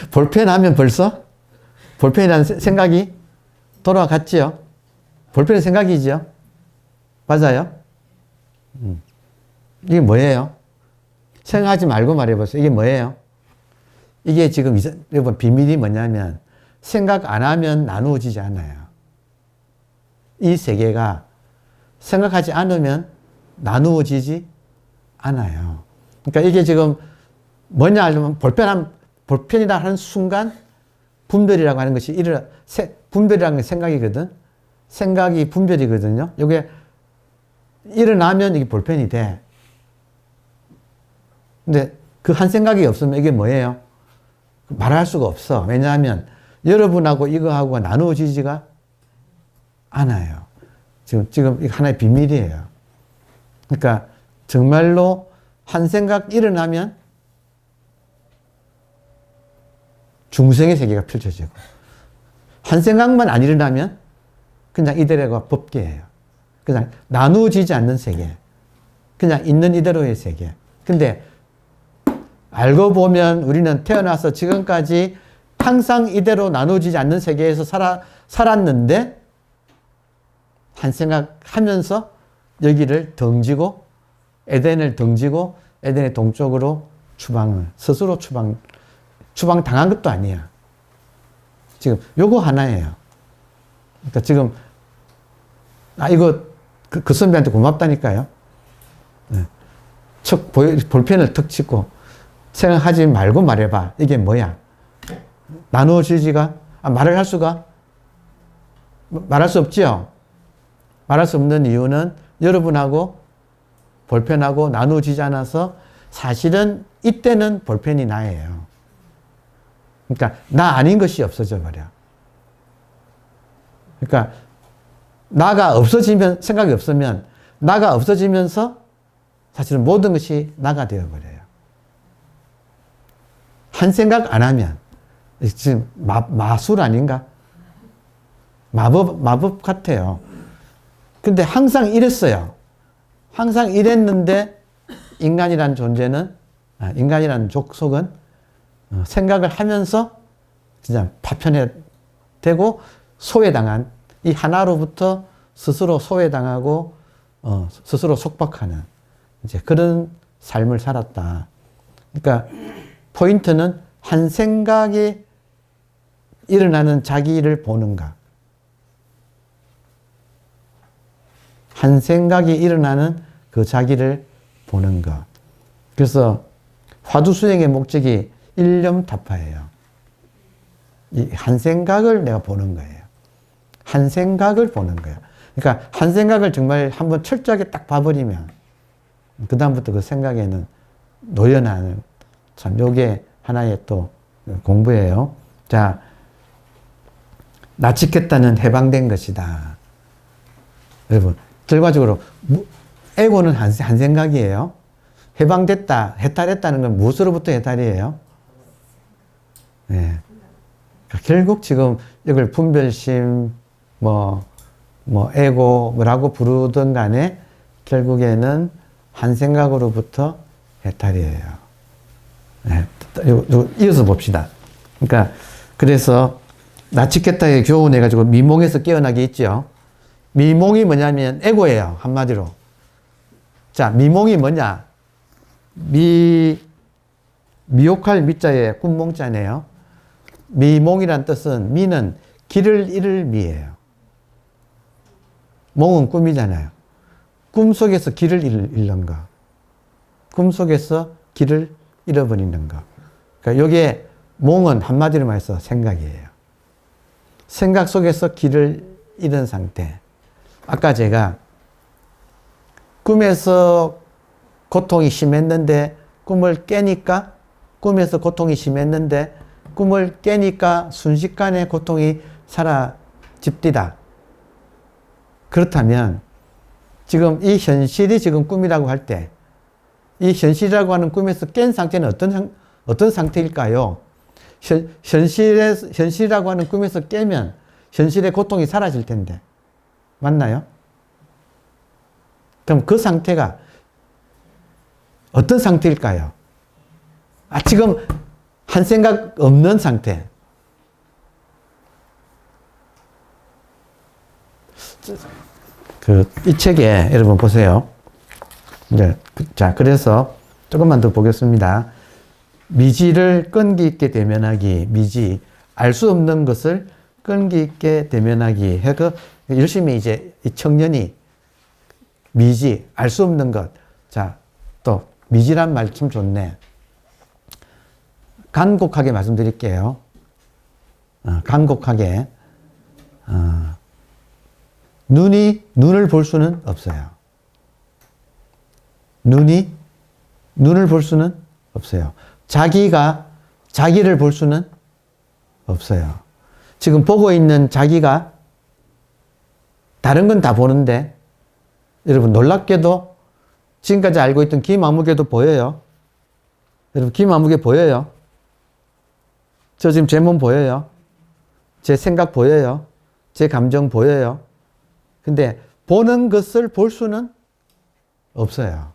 볼펜 하면 벌써 볼펜이라는 생각이 돌아갔지요? 볼펜은 생각이지요? 맞아요? 이게 뭐예요? 생각하지 말고 말해보세요. 이게 뭐예요? 이게 지금 여러분 비밀이 뭐냐면 생각 안 하면 나누어지지 않아요. 이 세계가 생각하지 않으면 나누어지지 않아요. 그러니까 이게 지금 뭐냐 하려면 볼펜이라 하는 순간 분별이라고 하는 것이 분별이라는 게 생각이거든. 생각이 분별이거든요. 이게 일어나면 이게 볼펜이 돼. 근데 그 한 생각이 없으면 이게 뭐예요? 말할 수가 없어. 왜냐하면 여러분하고 이거하고가 나누어지지가 않아요. 지금 이거 하나의 비밀이에요. 그러니까 정말로 한 생각 일어나면 중생의 세계가 펼쳐지고 한 생각만 안 일어나면 그냥 이대로가 법계예요. 그냥 나누어지지 않는 세계. 그냥 있는 이대로의 세계. 근데 알고 보면 우리는 태어나서 지금까지 항상 이대로 나누어지지 않는 세계에서 살았는데 한 생각 하면서 여기를 덩지고 에덴을 덩지고 에덴의 동쪽으로 스스로 추방 당한 것도 아니야. 지금 요거 하나예요. 그러니까 지금 이거 그 선배한테 고맙다니까요. 네. 볼펜을 턱 치고 생각하지 말고 말해봐. 이게 뭐야? 나누어지지가 말을 할 수가 말할 수 없지요. 말할 수 없는 이유는 여러분하고 볼펜하고 나누어지지 않아서 사실은 이때는 볼펜이 나예요. 그러니까 나 아닌 것이 없어져 버려. 그러니까 나가 없어지면, 생각이 없으면 나가 없어지면서 사실은 모든 것이 나가 되어버려요. 한 생각 안 하면 지금 마술 아닌가? 마법 같아요. 근데 항상 이랬어요. 항상 이랬는데 인간이란 존재는, 인간이란 족속은 생각을 하면서 진짜 파편화되고 소외당한, 이 하나로부터 스스로 소외당하고 스스로 속박하는 이제 그런 삶을 살았다. 그러니까 포인트는 한 생각에 일어나는 자기를 보는가. 한 생각이 일어나는 그 자기를 보는 것. 그래서 화두수행의 목적이 일념타파예요. 이 한 생각을 내가 보는 거예요. 한 생각을 보는 거예요. 그러니까 한 생각을 정말 한번 철저하게 딱 봐버리면 그 다음부터 그 생각에는 노연하는, 참 요게 하나의 또 공부예요. 자, 나치겠다는 해방된 것이다. 여러분, 결과적으로 에고는 한 생각이에요. 해방됐다, 해탈했다는 건 무엇으로부터 해탈이에요? 네. 결국 지금 이걸 분별심, 에고, 뭐라고 부르든 간에 결국에는 한 생각으로부터 해탈이에요. 네. 이어서 봅시다. 그러니까, 그래서 나치겠다의 교훈해가지고 미몽에서 깨어나게 있죠. 미몽이 뭐냐면 에고예요. 한마디로. 자, 미몽이 뭐냐? 미혹할 미자에 꿈몽자네요. 미몽이란 뜻은, 미는 길을 잃을 미예요. 몽은 꿈이잖아요. 꿈속에서 길을 잃는 거. 꿈속에서 길을 잃어버리는 거. 그러니까 요게 몽은 한마디로 말해서 생각이에요. 생각 속에서 길을 잃은 상태. 아까 제가 꿈에서 고통이 심했는데 꿈을 깨니까, 꿈에서 고통이 심했는데 꿈을 깨니까 순식간에 고통이 사라집디다. 그렇다면 지금 이 현실이 지금 꿈이라고 할 때, 이 현실이라고 하는 꿈에서 깬 상태는 어떤 상태일까요? 현실이라고 하는 꿈에서 깨면 현실의 고통이 사라질 텐데. 맞나요? 그럼 그 상태가 어떤 상태일까요? 지금 한 생각 없는 상태. 이 책에 여러분 보세요. 이제, 자, 그래서 조금만 더 보겠습니다. 미지를 끈기 있게 대면하기, 미지, 알 수 없는 것을 끈기 있게 대면하기. 열심히 이제 이 청년이 미지, 알 수 없는 것. 자, 또 미지란 말 참 좋네. 간곡하게 말씀드릴게요. 간곡하게. 눈을 볼 수는 없어요. 눈을 볼 수는 없어요. 자기가 자기를 볼 수는 없어요. 지금 보고 있는 자기가 다른 건 다 보는데, 여러분 놀랍게도 지금까지 알고 있던 김아무개도 보여요. 여러분 김아무개 보여요? 저 지금 제 몸 보여요? 제 생각 보여요? 제 감정 보여요? 근데 보는 것을 볼 수는 없어요.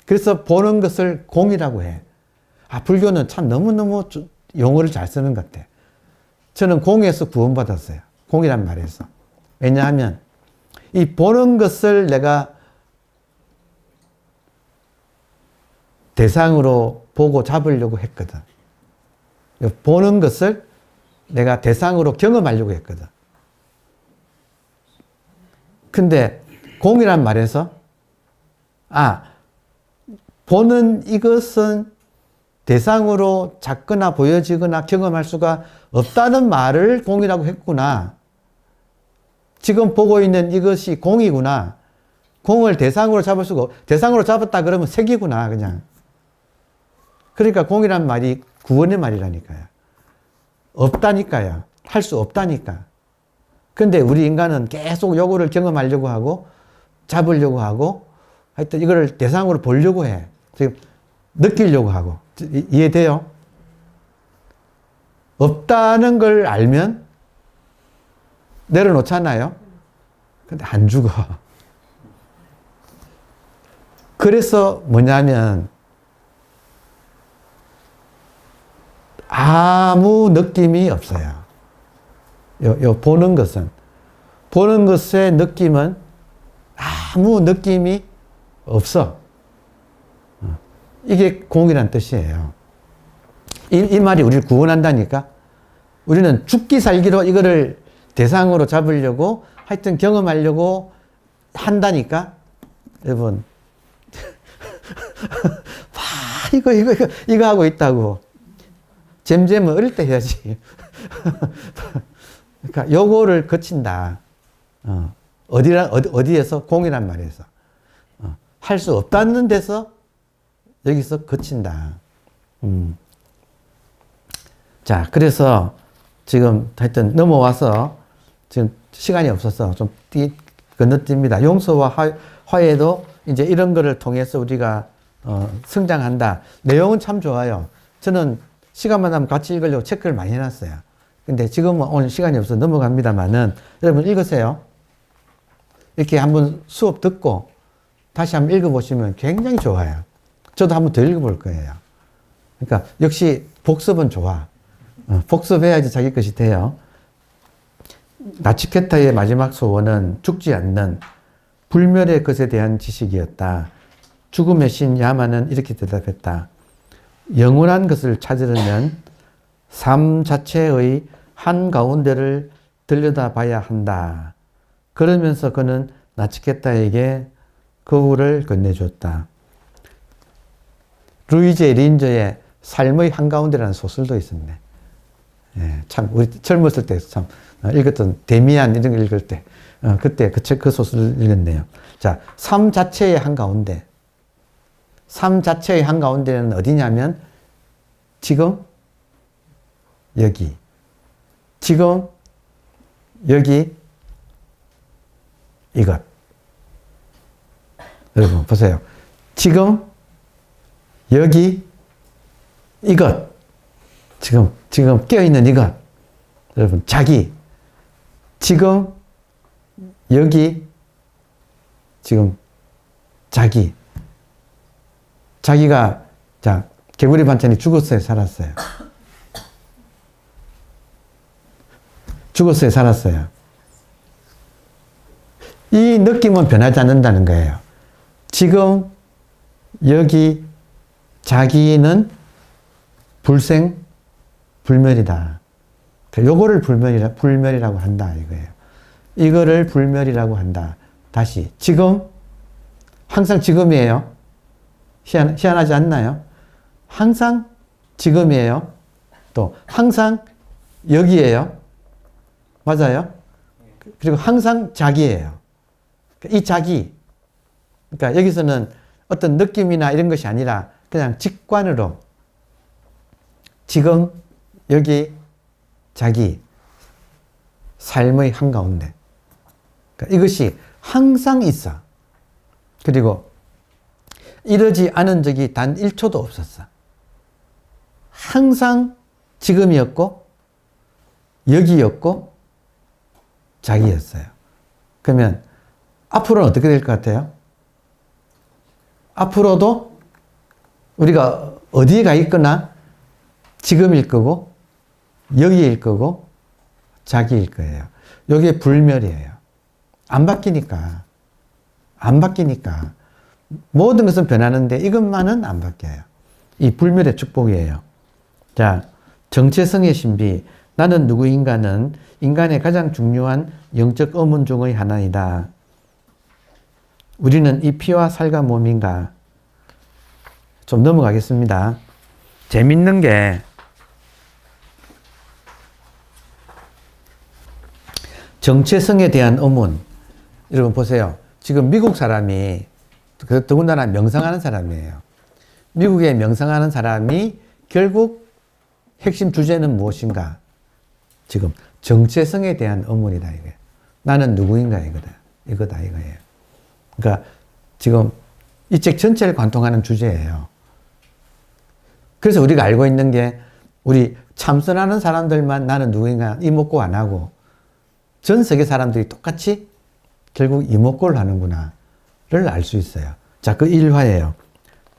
그래서 보는 것을 공이라고 해. 불교는 참 너무너무 용어를 잘 쓰는 것 같아. 저는 공에서 구원받았어요. 공이란 말에서. 왜냐하면 이 보는 것을 내가 대상으로 보고 잡으려고 했거든. 보는 것을 내가 대상으로 경험하려고 했거든. 근데 공이란 말에서 보는 이것은 대상으로 작거나 보여지거나 경험할 수가 없다는 말을 공이라고 했구나. 지금 보고 있는 이것이 공이구나. 공을 대상으로 잡을 수가 대상으로 잡았다 그러면 색이구나 그냥. 그러니까 공이란 말이 구원의 말이라니까요. 없다니까요. 할 수 없다니까. 근데 우리 인간은 계속 요거를 경험하려고 하고 잡으려고 하고 하여튼 이거를 대상으로 보려고 해. 지금 느끼려고 하고. 이해돼요? 없다는 걸 알면 내려놓잖아요. 근데 안 죽어. 그래서 뭐냐면 아무 느낌이 없어요. 보는 것의 느낌은 아무 느낌이 없어. 이게 공이란 뜻이에요. 이 말이 우리를 구원한다니까. 우리는 죽기 살기로 이거를 대상으로 잡으려고 하여튼 경험하려고 한다니까. 여러분 이거 하고 있다고. 잼잼은 어릴 때 해야지. 그러니까 요거를 거친다. 어디에서? 공이란 말에서. 할 수 없다는 데서 여기서 거친다. 자, 그래서 지금 하여튼 넘어와서 지금 시간이 없어서 좀 건너뜁니다. 용서와 화해도 이제 이런 거를 통해서 우리가 성장한다. 내용은 참 좋아요. 저는 시간만 나면 같이 읽으려고 체크를 많이 해놨어요. 근데 지금은 오늘 시간이 없어서 넘어갑니다만은 여러분 읽으세요. 이렇게 한번 수업 듣고 다시 한번 읽어보시면 굉장히 좋아요. 저도 한번 더 읽어볼 거예요. 그러니까 역시 복습은 좋아. 복습해야지 자기 것이 돼요. 나치케타의 마지막 소원은 죽지 않는 불멸의 것에 대한 지식이었다. 죽음의 신 야만은 이렇게 대답했다. 영원한 것을 찾으려면 삶 자체의 한가운데를 들여다봐야 한다. 그러면서 그는 나치케타에게 거울을 건네줬다. 루이제 린저의 삶의 한가운데라는 소설도 있었네. 예, 참 우리 젊었을 때 참 읽었던 데미안 이런 거 읽을 때 그때 그 소설을 읽었네요. 자, 삶 자체의 한가운데. 삶 자체의 한가운데는 어디냐면 지금 여기, 지금 여기 이것. 여러분 보세요. 지금 여기 이것. 지금 깨어있는 이것. 여러분 자기. 지금 여기 지금 자기. 자기가 자 개구리 반찬이 죽었어요, 살았어요? 죽었어요, 살았어요? 이 느낌은 변하지 않는다는 거예요. 지금 여기 자기는 불생 불멸이다. 요거를 불멸이라고 한다 이거예요. 이거를 불멸이라고 한다. 다시 지금 항상 지금이에요. 희한하지 않나요? 항상 지금이에요. 또 항상 여기에요. 맞아요? 그리고 항상 자기예요. 이 자기. 그러니까 여기서는 어떤 느낌이나 이런 것이 아니라 그냥 직관으로 지금 여기 자기 삶의 한가운데. 그러니까 이것이 항상 있어. 그리고 이러지 않은 적이 단 1초도 없었어. 항상 지금이었고 여기였고 자기였어요. 그러면 앞으로는 어떻게 될 것 같아요? 앞으로도 우리가 어디에 가 있거나 지금일 거고 여기일 거고 자기일 거예요. 이게 불멸이에요. 안 바뀌니까. 안 바뀌니까. 모든 것은 변하는데 이것만은 안 바뀌어요. 이 불멸의 축복이에요. 자, 정체성의 신비. 나는 누구인가는 인간의 가장 중요한 영적 의문 중의 하나이다. 우리는 이 피와 살과 몸인가? 좀 넘어가겠습니다. 재밌는 게 정체성에 대한 의문. 여러분 보세요. 지금 미국 사람이 더군다나 명상하는 사람이에요. 미국에 명상하는 사람이 결국 핵심 주제는 무엇인가? 지금 정체성에 대한 의문이다 이거예요. 나는 누구인가 이거다 이거예요. 그러니까 지금 이 책 전체를 관통하는 주제예요. 그래서 우리가 알고 있는 게 우리 참선하는 사람들만 나는 누구인가 이목구 안 하고 전 세계 사람들이 똑같이 결국 이목구를 하는구나를 알 수 있어요. 자, 그 1화예요.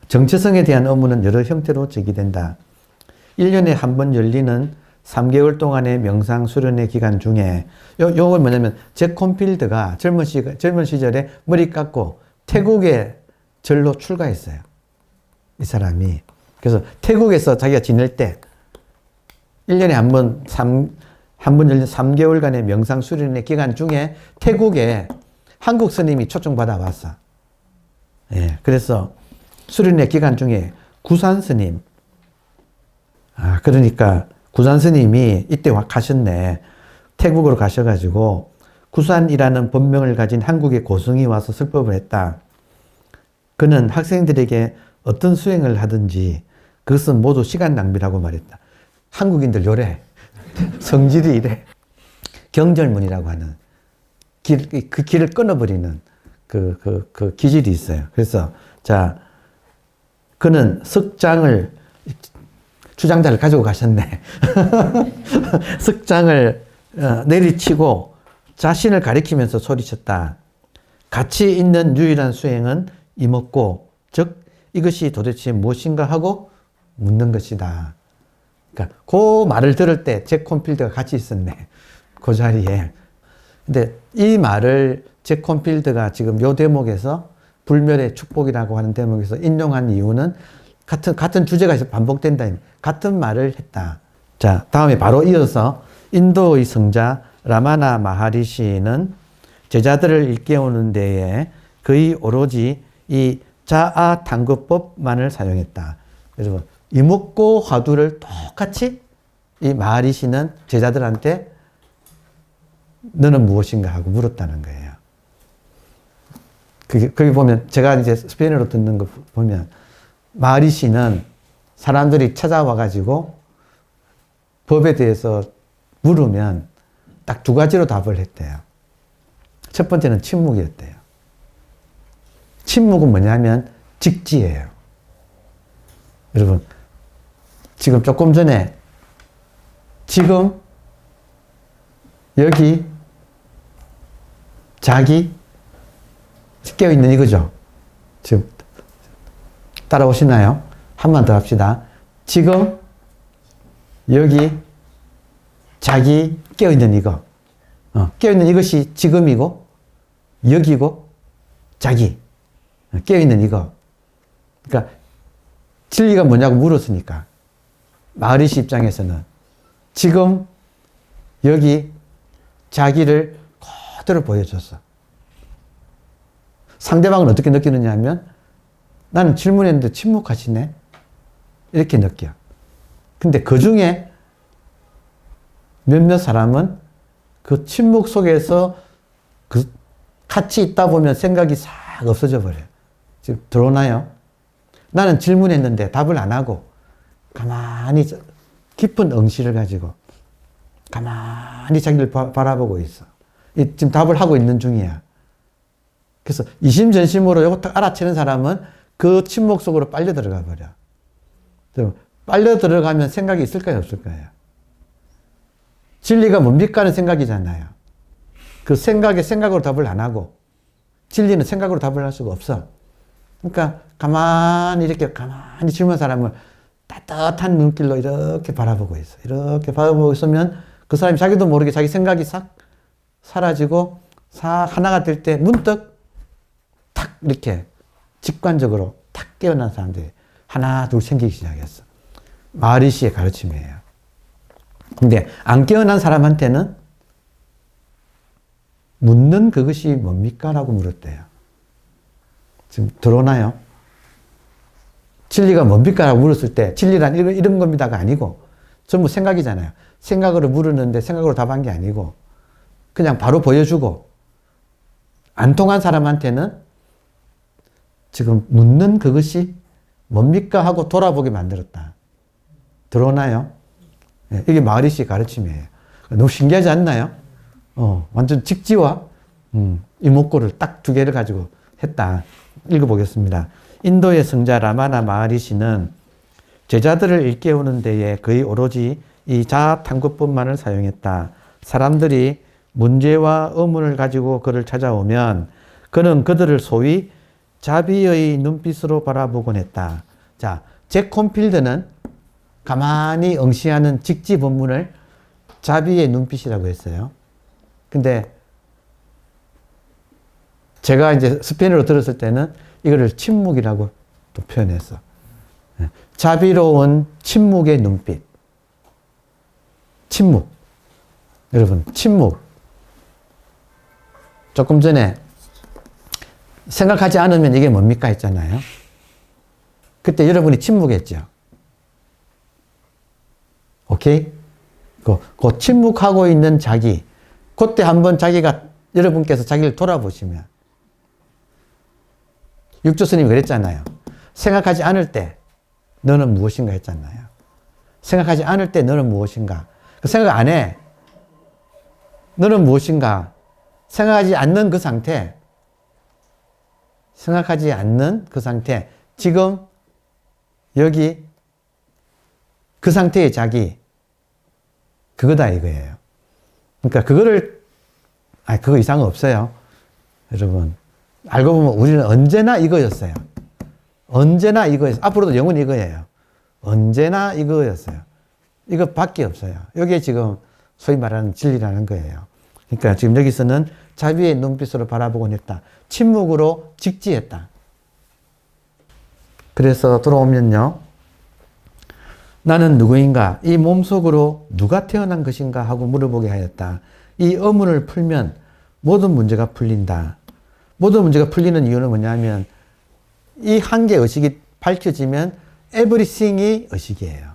정체성에 대한 의문은 여러 형태로 제기된다. 1년에 한 번 열리는 3개월 동안의 명상 수련의 기간 중에 요건 뭐냐면 잭 콘필드가 젊은 시절에 머리 깎고 태국에 절로 출가했어요. 이 사람이. 그래서 태국에서 자기가 지낼 때 1년에 한 번 열린 3개월간의 명상 수련의 기간 중에 태국에 한국 스님이 초청받아 왔어. 예, 그래서 수련의 기간 중에 구산 스님, 그러니까 구산 스님이 이때 가셨네. 태국으로 가셔가지고 구산이라는 본명을 가진 한국의 고승이 와서 설법을 했다. 그는 학생들에게 어떤 수행을 하든지 그것은 모두 시간 낭비라고 말했다. 한국인들 요래. 성질이 이래. 경절문이라고 하는 그 길을 끊어버리는 그 기질이 있어요. 그래서 자, 그는 석장을 주장자를 가지고 가셨네. 석장을 내리치고 자신을 가리키면서 소리쳤다. 가치 있는 유일한 수행은 이먹고, 즉 이것이 도대체 무엇인가 하고 묻는 것이다. 그러니까 그 말을 들을 때 잭 콘필드가 같이 있었네. 그 자리에. 근데 이 말을 잭 콘필드가 지금 요 대목에서 불멸의 축복이라고 하는 대목에서 인용한 이유는 같은 주제가 반복된다. 같은 말을 했다. 자, 다음에 바로 이어서 인도의 성자 라마나 마하리시는 제자들을 일깨우는 데에 거의 오로지 이 자아 탐구법만을 사용했다. 여러분, 이목고 화두를 똑같이 이 마하리시는 제자들한테 너는 무엇인가 하고 물었다는 거예요. 거기 보면 제가 이제 스페인어로 듣는 거 보면 마하리시는 사람들이 찾아와가지고 법에 대해서 물으면 딱 두 가지로 답을 했대요. 첫 번째는 침묵이었대요. 침묵은 뭐냐면 직지예요. 여러분, 지금 조금 전에 지금 여기 자기 깨어있는 이거죠. 지금 따라오시나요? 한 번 더 합시다. 지금 여기 자기 깨어있는 이거. 깨어있는 이것이 지금이고 여기고 자기 깨어있는 이거. 그러니까 진리가 뭐냐고 물었으니까 마하리시 입장에서는 지금 여기 자기를 그대로 보여줬어. 상대방은 어떻게 느끼느냐 하면 나는 질문했는데 침묵하시네. 이렇게 느껴. 근데 그 중에 몇몇 사람은 그 침묵 속에서 같이 있다 보면 생각이 싹 없어져 버려요. 지금 들어오나요? 나는 질문했는데 답을 안 하고 가만히 깊은 응시를 가지고 가만히 자기를 바라보고 있어. 지금 답을 하고 있는 중이야. 그래서 이심전심으로 이거 딱 알아채는 사람은 그 침묵 속으로 빨려 들어가 버려. 빨려 들어가면 생각이 있을까요, 없을까요? 진리가 뭡니까 하는 생각이잖아요. 그 생각에 생각으로 답을 안 하고 진리는 생각으로 답을 할 수가 없어. 그러니까 가만히 질문한 사람을 따뜻한 눈길로 이렇게 바라보고 있어. 이렇게 바라보고 있으면 그 사람이 자기도 모르게 자기 생각이 싹 사라지고 하나가 될 때 문득 탁 이렇게 직관적으로 탁 깨어난 사람들이 하나 둘 생기기 시작했어. 마하리시의 가르침이에요. 근데 안 깨어난 사람한테는 묻는 그것이 뭡니까? 라고 물었대요. 지금 들어오나요? 진리가 뭡니까? 라고 물었을 때 진리란 이런 겁니다가 아니고 전부 생각이잖아요. 생각으로 물었는데 생각으로 답한 게 아니고 그냥 바로 보여주고 안 통한 사람한테는 지금 묻는 그것이 뭡니까? 하고 돌아보게 만들었다. 들어오나요? 네, 이게 마하리시의 가르침이에요. 너무 신기하지 않나요? 완전 직지와 이목구를 딱 두 개를 가지고 했다. 읽어보겠습니다. 인도의 성자 라마나 마하리시는 제자들을 일깨우는 데에 거의 오로지 이 자아탐구법만을 사용했다. 사람들이 문제와 의문을 가지고 그를 찾아오면 그는 그들을 소위 자비의 눈빛으로 바라보곤 했다. 자, 잭 콘필드는 가만히 응시하는 직지 본문을 자비의 눈빛이라고 했어요. 근데 제가 이제 스페인어로 들었을 때는 이거를 침묵이라고 또 표현했어. 자비로운 침묵의 눈빛. 침묵. 여러분, 침묵. 조금 전에 생각하지 않으면 이게 뭡니까 했잖아요. 그때 여러분이 침묵했죠. 오케이? 그 침묵하고 있는 자기. 그때 한번 자기가, 여러분께서 자기를 돌아보시면. 육조스님이 그랬잖아요. 생각하지 않을 때 너는 무엇인가 했잖아요. 생각하지 않을 때 너는 무엇인가. 그 생각 안 해. 너는 무엇인가. 생각하지 않는 그 상태. 생각하지 않는 그 상태. 지금 여기 그 상태의 자기. 그거다 이거예요. 그러니까 그거 이상은 없어요. 여러분. 알고 보면 우리는 언제나 이거였어요. 언제나 이거였어요. 앞으로도 영원히 이거예요. 언제나 이거였어요. 이거밖에 없어요. 이게 지금 소위 말하는 진리라는 거예요. 그러니까 지금 여기서는 자비의 눈빛으로 바라보곤 했다. 침묵으로 직지했다. 그래서 돌아오면요. 나는 누구인가? 이 몸속으로 누가 태어난 것인가? 하고 물어보게 하였다. 이 의문을 풀면 모든 문제가 풀린다. 모든 문제가 풀리는 이유는 뭐냐면 이 한계 의식이 밝혀지면 everything이 의식이에요.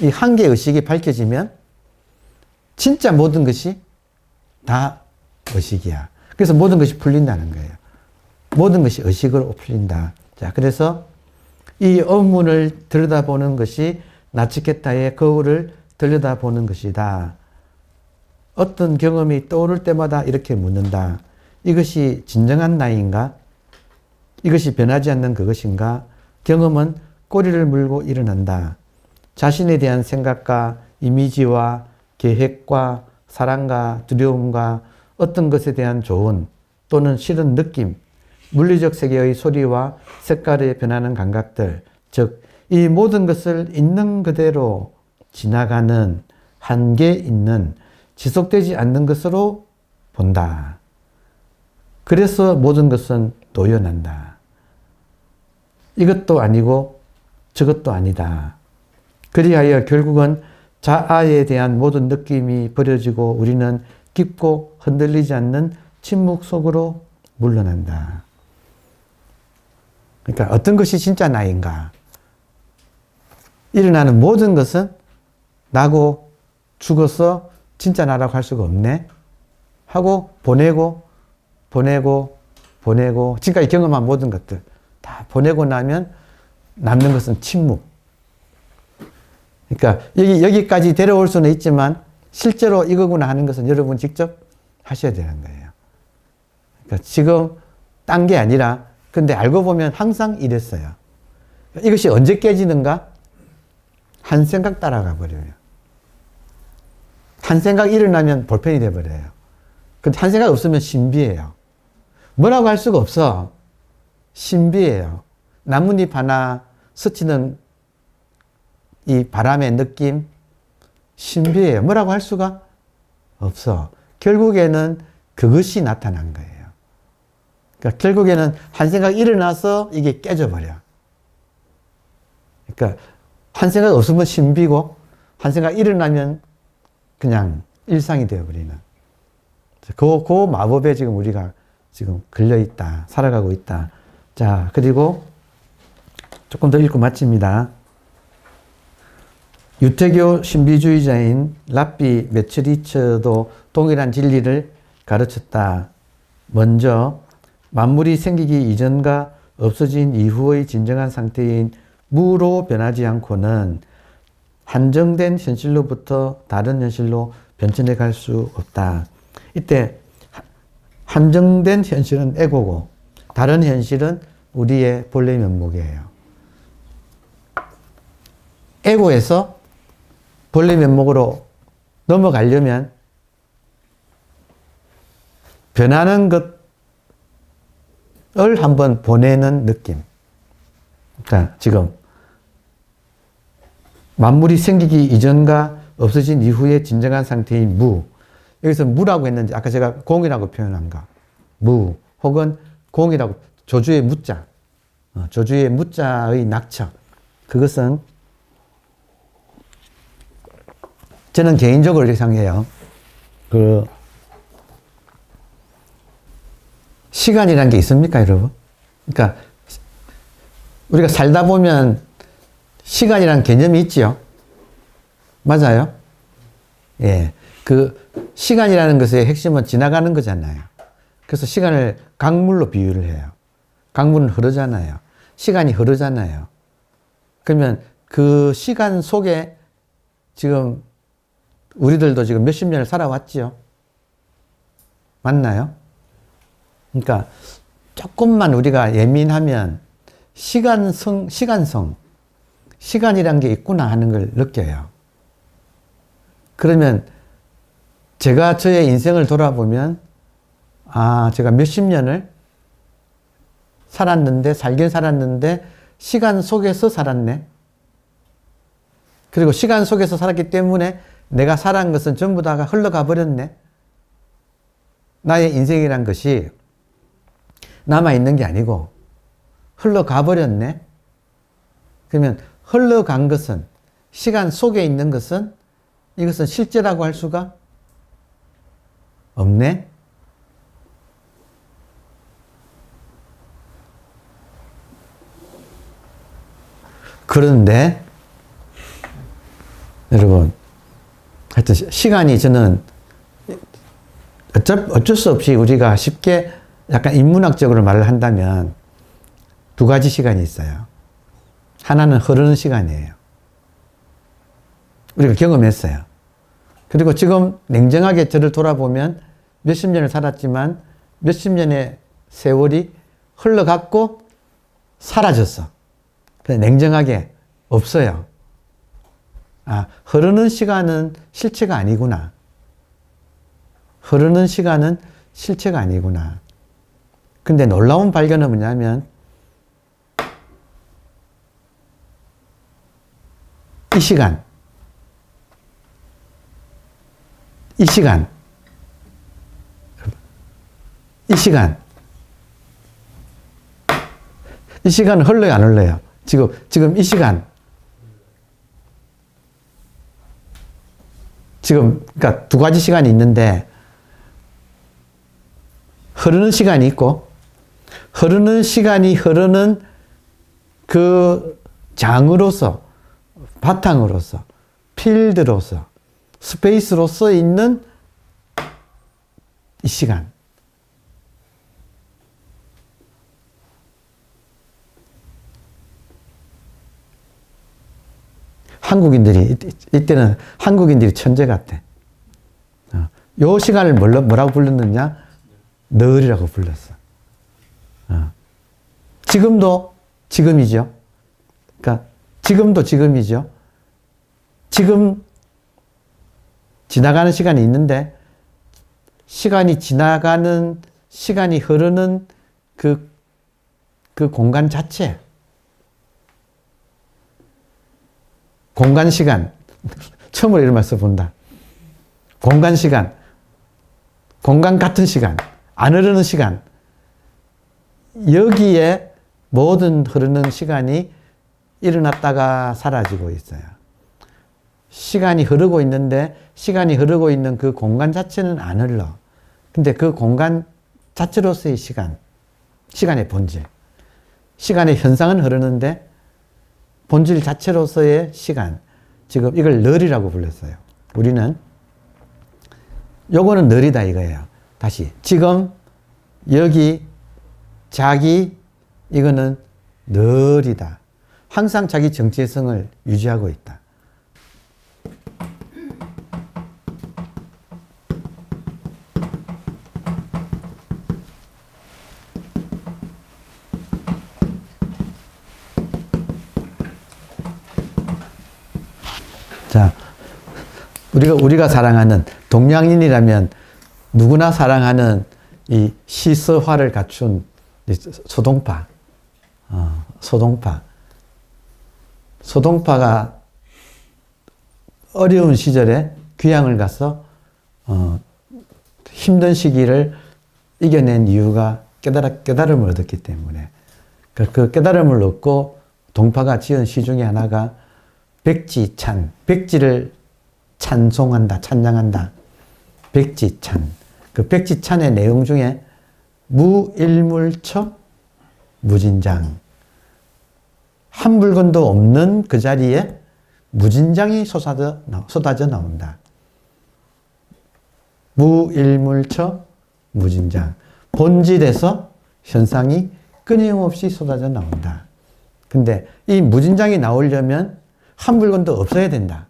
이 한계 의식이 밝혀지면 진짜 모든 것이 다 의식이야. 그래서 모든 것이 풀린다는 거예요. 모든 것이 의식으로 풀린다. 자, 그래서 이 의문을 들여다보는 것이 나치케타의 거울을 들여다보는 것이다. 어떤 경험이 떠오를 때마다 이렇게 묻는다. 이것이 진정한 나인가? 이것이 변하지 않는 그것인가? 경험은 꼬리를 물고 일어난다. 자신에 대한 생각과 이미지와 계획과 사랑과 두려움과 어떤 것에 대한 좋은 또는 싫은 느낌, 물리적 세계의 소리와 색깔에 변하는 감각들, 즉, 이 모든 것을 있는 그대로 지나가는 한계 있는 지속되지 않는 것으로 본다. 그래서 모든 것은 노연한다. 이것도 아니고 저것도 아니다. 그리하여 결국은 자아에 대한 모든 느낌이 버려지고 우리는 깊고 흔들리지 않는 침묵 속으로 물러난다. 그러니까 어떤 것이 진짜 나인가? 일어나는 모든 것은 나고 죽어서 진짜 나라고 할 수가 없네. 하고 보내고 지금까지 경험한 모든 것들 다 보내고 나면 남는 것은 침묵. 그러니까 여기까지 데려올 수는 있지만 실제로 이거구나 하는 것은 여러분 직접 하셔야 되는 거예요. 그러니까 지금 딴 게 아니라 근데 알고 보면 항상 이랬어요. 이것이 언제 깨지는가? 한 생각 따라가 버려요. 한 생각 일어나면 볼펜이 돼버려요. 근데 한 생각 없으면 신비해요. 뭐라고 할 수가 없어. 신비해요. 나뭇잎 하나 스치는 이 바람의 느낌, 신비해요. 뭐라고 할 수가 없어. 결국에는 그것이 나타난 거예요. 그러니까 결국에는 한 생각 일어나서 이게 깨져버려. 그러니까 한 생각 없으면 신비고 한 생각 일어나면 그냥 일상이 되어버리는. 그 마법에 지금 우리가 지금 걸려있다. 살아가고 있다. 자, 그리고 조금 더 읽고 마칩니다. 유태교 신비주의자인 랍비 메츠리처도 동일한 진리를 가르쳤다. 먼저 만물이 생기기 이전과 없어진 이후의 진정한 상태인 무로 변하지 않고는 한정된 현실로부터 다른 현실로 변천해 갈 수 없다. 이때 한정된 현실은 에고고 다른 현실은 우리의 본래 면목이에요. 에고에서 본래 면목으로 넘어가려면 변하는 것을 한번 보내는 느낌. 그러니까 지금 만물이 생기기 이전과 없어진 이후의 진정한 상태인 무. 여기서 무라고 했는지 아까 제가 공이라고 표현한 거. 무 혹은 공이라고 조주의 무자. 조주의 무자의 낙처. 그것은 저는 개인적으로 이렇게 생각해요. 시간이라는 게 있습니까, 여러분? 그러니까 우리가 살다 보면 시간이라는 개념이 있지요. 맞아요? 예. 시간이라는 것의 핵심은 지나가는 거잖아요. 그래서 시간을 강물로 비유를 해요. 강물은 흐르잖아요. 시간이 흐르잖아요. 그러면 그 시간 속에 지금 우리들도 지금 몇십 년을 살아왔지요. 맞나요? 그러니까 조금만 우리가 예민하면 시간성, 시간이란 게 있구나 하는 걸 느껴요. 그러면 제가 저의 인생을 돌아보면 제가 몇십 년을 살긴 살았는데 시간 속에서 살았네. 그리고 시간 속에서 살았기 때문에 내가 살아간 것은 전부 다가 흘러가 버렸네. 나의 인생이란 것이 남아있는 게 아니고 흘러가 버렸네. 그러면 흘러간 것은, 시간 속에 있는 것은 이것은 실제라고 할 수가 없네. 그런데 여러분, 하여튼 시간이 저는 어쩔 수 없이 우리가 쉽게 약간 인문학적으로 말을 한다면 두 가지 시간이 있어요. 하나는 흐르는 시간이에요. 우리가 경험했어요. 그리고 지금 냉정하게 저를 돌아보면 몇십 년을 살았지만 몇십 년의 세월이 흘러갔고 사라졌어. 그냥 냉정하게 없어요. 흐르는 시간은 실체가 아니구나. 흐르는 시간은 실체가 아니구나. 근데 놀라운 발견은 뭐냐면 이 시간 흘러요, 안 흘러요? 지금 이 시간. 그러니까 두 가지 시간이 있는데, 흐르는 시간이 있고, 흐르는 시간이 흐르는 그 장으로서, 바탕으로서, 필드로서, 스페이스로서 있는 이 시간. 이때는 한국인들이 천재 같아. 요 시간을 뭐라고 불렀느냐? 늘이라고 불렀어. 지금도 지금이죠. 그러니까 지금도 지금이죠. 지금 지나가는 시간이 있는데 시간이 지나가는, 시간이 흐르는 그 공간 자체. 공간 시간. 처음으로 이런 말 써본다. 공간 시간. 공간 같은 시간. 안 흐르는 시간. 여기에 모든 흐르는 시간이 일어났다가 사라지고 있어요. 시간이 흐르고 있는데 시간이 흐르고 있는 그 공간 자체는 안 흘러. 근데 그 공간 자체로서의 시간, 시간의 본질, 시간의 현상은 흐르는데 본질 자체로서의 시간. 지금 이걸 널이라고 불렀어요. 우리는 요거는 널이다 이거예요. 다시 지금 여기 자기 이거는 널이다. 항상 자기 정체성을 유지하고 있다. 자, 우리가 사랑하는 동양인이라면 누구나 사랑하는 이 시서화를 갖춘 소동파. 소동파가 어려운 시절에 귀향을 가서 힘든 시기를 이겨낸 이유가 깨달음을 얻었기 때문에 그 깨달음을 얻고 동파가 지은 시 중에 하나가 백지찬, 백지를 찬송한다, 찬양한다. 백지찬. 그 백지찬의 내용 중에 무일물처 무진장. 한 물건도 없는 그 자리에 무진장이 쏟아져 나온다. 무일물처 무진장. 본질에서 현상이 끊임없이 쏟아져 나온다. 근데 이 무진장이 나오려면 한 물건도 없어야 된다.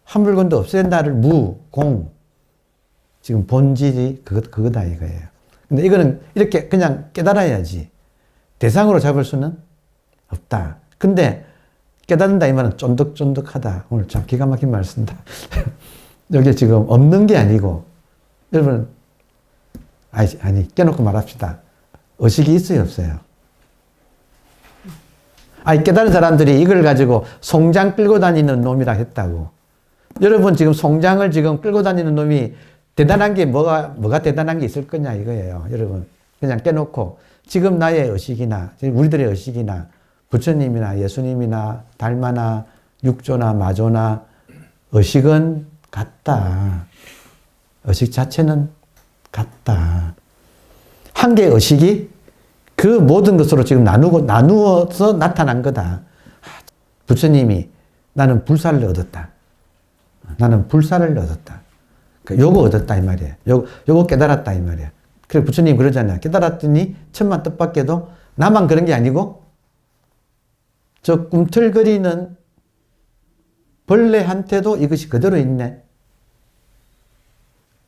한 물건도 없어야 된다를 공. 지금 본질이 그거다 이거예요. 근데 이거는 이렇게 그냥 깨달아야지. 대상으로 잡을 수는 없다. 근데 깨닫는다 이 말은 쫀득쫀득하다. 오늘 참 기가 막힌 말씀이다. 여기 지금 없는 게 아니고, 여러분, 아니, 깨놓고 말합시다. 의식이 있어요, 없어요? 깨달은 사람들이 이걸 가지고 송장 끌고 다니는 놈이라 했다고. 여러분 지금 송장을 지금 끌고 다니는 놈이 대단한 게 뭐가 대단한 게 있을 거냐 이거예요. 여러분 그냥 깨놓고 지금 나의 의식이나 우리들의 의식이나 부처님이나 예수님이나 달마나 육조나 마조나 의식은 같다. 의식 자체는 같다. 한 개의 의식이 그 모든 것으로 지금 나누어서 나타난 거다. 부처님이 나는 불사를 얻었다. 나는 불사를 얻었다. 요거 얻었다 이 말이에요. 요거 깨달았다 이 말이에요. 그래 부처님 그러잖아요. 깨달았더니 천만 뜻밖에도 나만 그런 게 아니고 저 꿈틀거리는 벌레한테도 이것이 그대로 있네.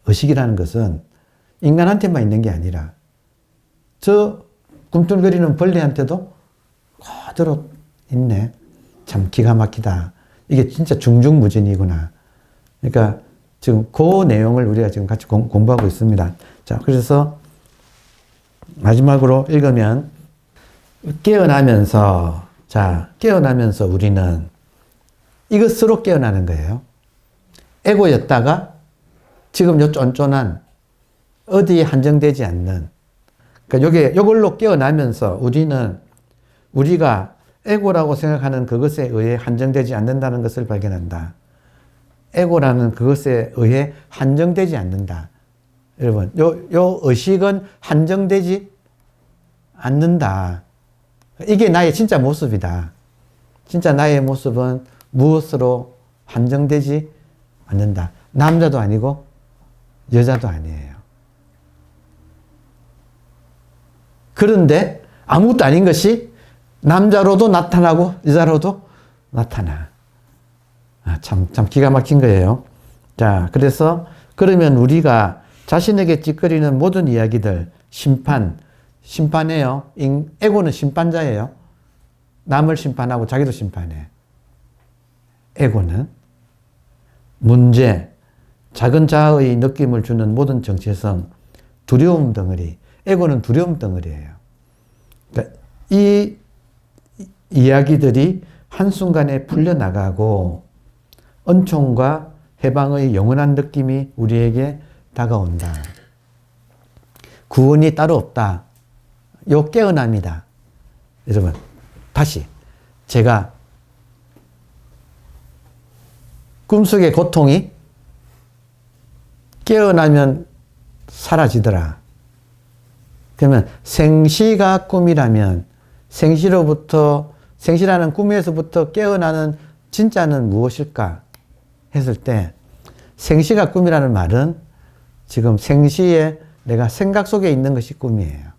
의식이라는 것은 인간한테만 있는 게 아니라 저 꿈틀거리는 벌레한테도 그대로 있네. 참 기가 막히다. 이게 진짜 중중무진이구나. 그러니까 지금 그 내용을 우리가 지금 같이 공부하고 있습니다. 자, 그래서 마지막으로 읽으면 깨어나면서 우리는 이것으로 깨어나는 거예요. 에고였다가 지금 요 쫀쫀한 어디에 한정되지 않는 그러니까 요걸로 깨어나면서 우리가 에고라고 생각하는 그것에 의해 한정되지 않는다는 것을 발견한다. 에고라는 그것에 의해 한정되지 않는다. 여러분, 요 의식은 한정되지 않는다. 이게 나의 진짜 모습이다. 진짜 나의 모습은 무엇으로 한정되지 않는다. 남자도 아니고 여자도 아니에요. 그런데 아무것도 아닌 것이 남자로도 나타나고 여자로도 나타나. 참 기가 막힌 거예요. 자, 그래서 그러면 우리가 자신에게 찌꺼리는 모든 이야기들, 심판해요. 에고는 심판자예요. 남을 심판하고 자기도 심판해. 에고는 문제, 작은 자아의 느낌을 주는 모든 정체성, 두려움 덩어리. 에고는 두려움 덩어리예요. 그러니까 이 이야기들이 한순간에 풀려나가고 은총과 해방의 영원한 느낌이 우리에게 다가온다. 구원이 따로 없다. 요 깨어남이다. 여러분, 다시 제가 꿈속의 고통이 깨어나면 사라지더라. 그러면 생시가 꿈이라면 생시로부터 생시라는 꿈에서부터 깨어나는 진짜는 무엇일까 했을 때 생시가 꿈이라는 말은 지금 생시에 내가 생각 속에 있는 것이 꿈이에요.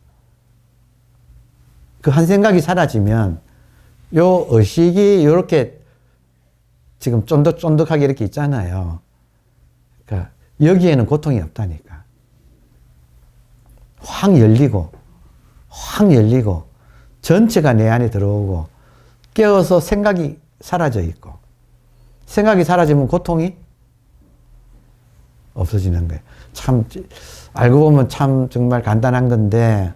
그 한 생각이 사라지면 요 의식이 이렇게 지금 쫀득쫀득하게 이렇게 있잖아요. 그러니까 여기에는 고통이 없다니까. 확 열리고 전체가 내 안에 들어오고 깨어서 생각이 사라져 있고 생각이 사라지면 고통이 없어지는 거예요. 참 알고 보면 참 정말 간단한 건데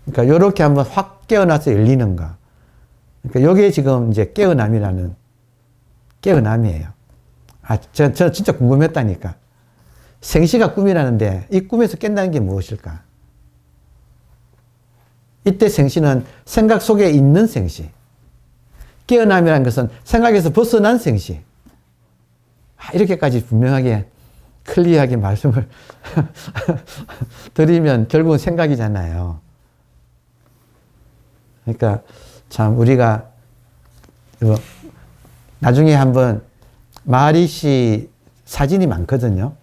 그러니까 이렇게 한번 확 깨어나서 열리는 거. 그러니까 이게 지금 이제 깨어남이라는 깨어남이에요. 저 진짜 궁금했다니까. 생시가 꿈이라는데 이 꿈에서 깬다는 게 무엇일까? 이때 생시는 생각 속에 있는 생시. 깨어남이라는 것은 생각에서 벗어난 생시. 이렇게까지 분명하게 클리어하게 말씀을 드리면 결국은 생각이잖아요. 그러니까 참 우리가 나중에 한번 마리씨 사진이 많거든요.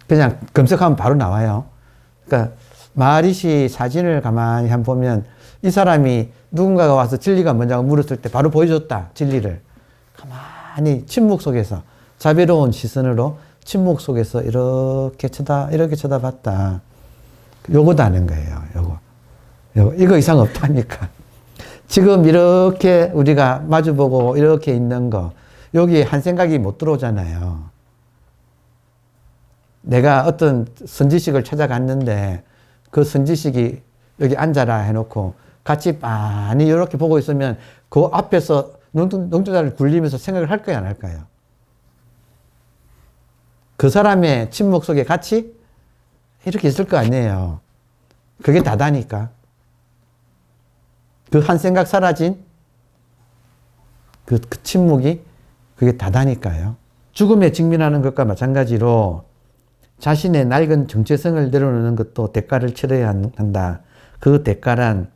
그냥 검색하면 바로 나와요. 그러니까 마리씨 사진을 가만히 한번 보면 이 사람이 누군가가 와서 진리가 뭐냐고 물었을 때 바로 보여줬다. 진리를. 가만히 침묵 속에서 자비로운 시선으로 침묵 속에서 이렇게 쳐다봤다. 요거도 하는 거예요. 이거 이상 없다니까. 지금 이렇게 우리가 마주보고 이렇게 있는 거, 여기 한 생각이 못 들어오잖아요. 내가 어떤 선지식을 찾아갔는데 그 선지식이 여기 앉아라 해놓고 같이 많이 이렇게 보고 있으면 그 앞에서 눈동자를 굴리면서 생각을 할까요, 안 할까요? 그 사람의 침묵 속에 같이 이렇게 있을 거 아니에요. 그게 다다니까. 그 한 생각 사라진 그 침묵이 그게 다다니까요. 죽음에 직면하는 것과 마찬가지로 자신의 낡은 정체성을 내려놓는 것도 대가를 치러야 한다. 그 대가란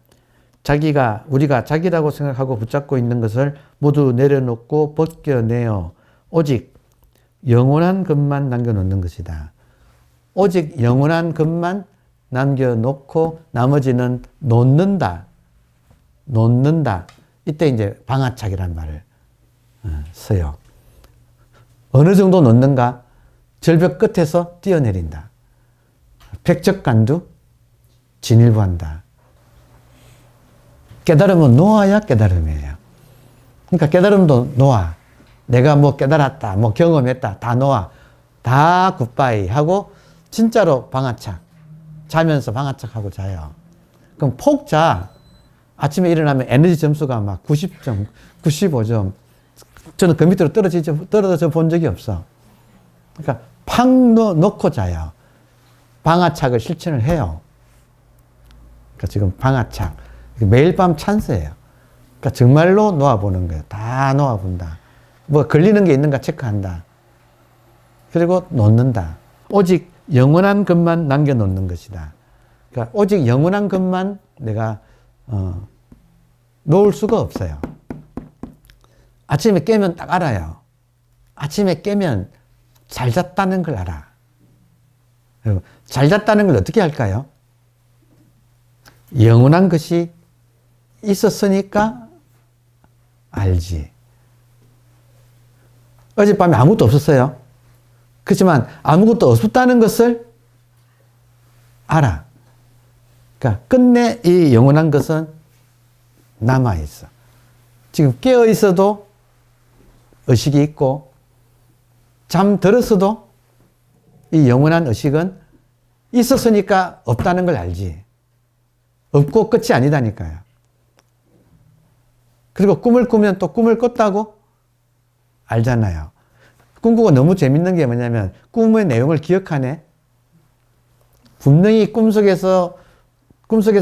우리가 자기라고 생각하고 붙잡고 있는 것을 모두 내려놓고 벗겨내어 오직 영원한 것만 남겨놓는 것이다. 오직 영원한 것만 남겨놓고 나머지는 놓는다. 이때 이제 방아착이란 말을 써요. 어느 정도 놓는가? 절벽 끝에서 뛰어내린다. 백척간두 진일보한다. 깨달음은 놓아야 깨달음이에요. 그러니까 깨달음도 놓아. 내가 뭐 깨달았다, 뭐 경험했다, 다 놓아. 다 굿바이 하고 진짜로 방아착. 자면서 방아착하고 자요. 그럼 폭 자. 아침에 일어나면 에너지 점수가 막 90점, 95점. 저는 그 밑으로 떨어져 본 적이 없어. 그러니까 팍 놓고 자요. 방아착을 실천을 해요. 그러니까 지금 방아착. 매일 밤 찬스예요. 그러니까 정말로 놓아보는 거예요. 다 놓아본다. 뭐 걸리는 게 있는가 체크한다. 그리고 놓는다. 오직 영원한 것만 남겨놓는 것이다. 그러니까 오직 영원한 것만 내가 놓을 수가 없어요. 아침에 깨면 딱 알아요. 아침에 깨면 잘 잤다는 걸 알아. 잘 잤다는 걸 어떻게 할까요? 영원한 것이 있었으니까 알지. 어젯밤에 아무것도 없었어요. 그렇지만 아무것도 없었다는 것을 알아. 그러니까 끝내 이 영원한 것은 남아있어. 지금 깨어있어도 의식이 있고 잠들었어도 이 영원한 의식은 있었으니까 없다는 걸 알지. 없고 끝이 아니다니까요. 그리고 꿈을 꾸면 또 꿈을 꿨다고 알잖아요. 꿈꾸고 너무 재밌는 게 뭐냐면 꿈의 내용을 기억하네. 분명히 꿈속에서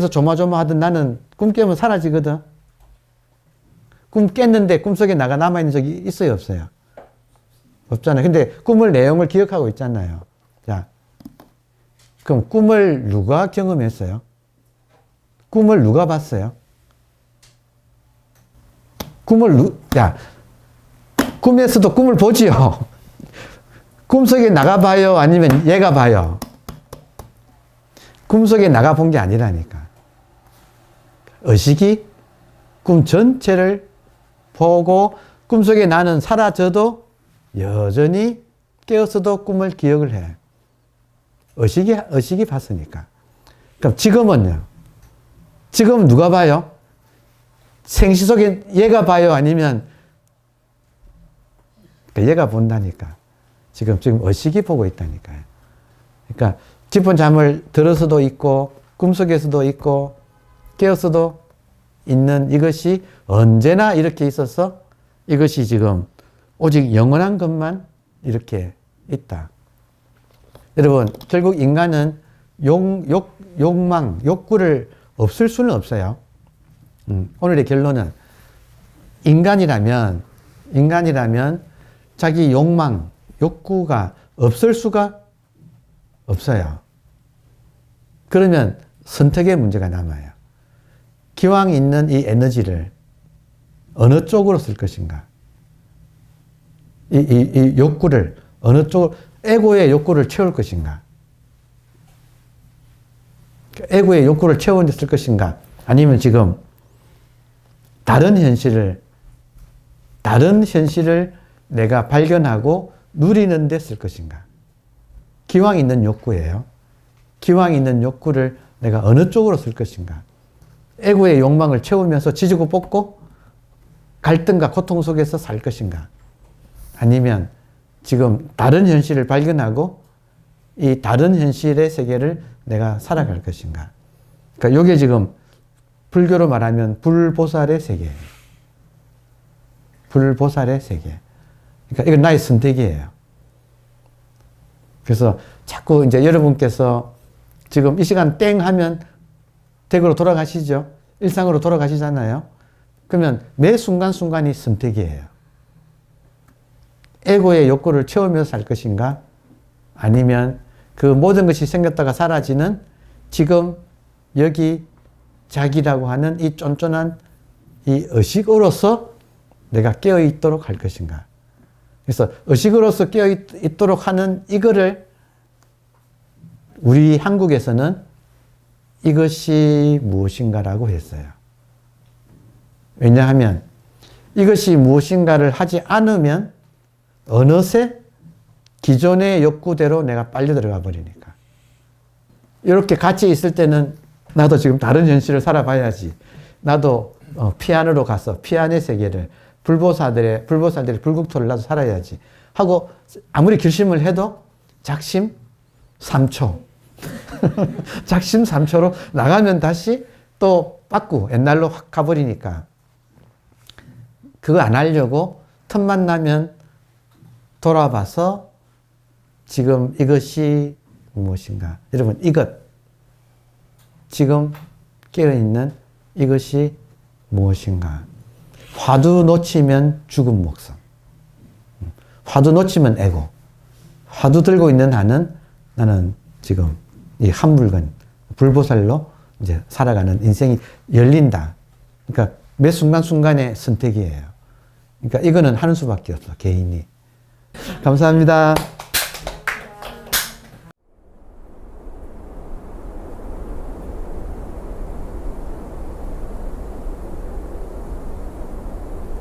조마조마하던 나는 꿈 깨면 사라지거든. 꿈 깼는데 꿈속에 나가 남아있는 적이 있어요, 없어요? 없잖아요. 근데 꿈을 내용을 기억하고 있잖아요. 자, 그럼 꿈을 누가 경험했어요? 꿈을 누가 봤어요? 꿈에서도 꿈을 보지요. 꿈속에 나가 봐요? 아니면 얘가 봐요? 꿈속에 나가 본 게 아니라니까. 의식이 꿈 전체를 보고 꿈속에 나는 사라져도 여전히 깨어서도 꿈을 기억을 해. 의식이 봤으니까. 그럼 지금은요? 지금 누가 봐요? 생시 속에 얘가 봐요? 아니면 얘가 본다니까. 지금 의식이 보고 있다니까요. 그러니까 깊은 잠을 들어서도 있고 꿈속에서도 있고 깨어서도 있는 이것이 언제나 이렇게 있어서 이것이 지금 오직 영원한 것만 이렇게 있다. 여러분, 결국 인간은 욕망, 욕구를 없을 수는 없어요. 오늘의 결론은 인간이라면 자기 욕망, 욕구가 없을 수가 없어요. 그러면 선택의 문제가 남아요. 기왕 있는 이 에너지를 어느 쪽으로 쓸 것인가? 이 욕구를 어느 쪽으로, 에고의 욕구를 채울 것인가? 에고의 욕구를 채우는 데 쓸 것인가? 아니면 지금 다른 현실을 내가 발견하고 누리는 데 쓸 것인가? 기왕 있는 욕구예요. 기왕 있는 욕구를 내가 어느 쪽으로 쓸 것인가? 에고의 욕망을 채우면서 지지고 볶고 갈등과 고통 속에서 살 것인가? 아니면 지금 다른 현실을 발견하고 이 다른 현실의 세계를 내가 살아갈 것인가? 그러니까 이게 지금 불교로 말하면 불보살의 세계예요. 불보살의 세계. 그러니까 이건 나의 선택이에요. 그래서 자꾸 이제 여러분께서 지금 이 시간 땡 하면 댁으로 돌아가시죠? 일상으로 돌아가시잖아요? 그러면 매 순간순간이 선택이에요. 에고의 욕구를 채우면서 살 것인가? 아니면 그 모든 것이 생겼다가 사라지는 지금 여기 자기라고 하는 이 쫀쫀한 이 의식으로서 내가 깨어있도록 할 것인가? 그래서 의식으로서 깨어있도록 하는 이거를 우리 한국에서는 이것이 무엇인가라고 했어요. 왜냐하면 이것이 무엇인가를 하지 않으면 어느새 기존의 욕구대로 내가 빨려 들어가 버리니까. 이렇게 같이 있을 때는 나도 지금 다른 현실을 살아봐야지. 나도 피안으로 가서 피안의 세계를 불보살들의 불국토를 나도 살아야지 하고 아무리 결심을 해도 작심 3초 작심 3초로 나가면 다시 또 빠꾸 옛날로 확 가버리니까 그거 안 하려고 틈만 나면 돌아봐서 지금 이것이 무엇인가? 여러분, 이것 지금 깨어있는 이것이 무엇인가? 화두 놓치면 죽은 목숨. 화두 놓치면 에고. 화두 들고 있는 한은 나는 지금 이 한 물건, 불보살로 이제 살아가는 인생이 열린다. 그러니까 매 순간순간의 선택이에요. 그러니까 이거는 하는 수밖에 없어, 개인이. 감사합니다.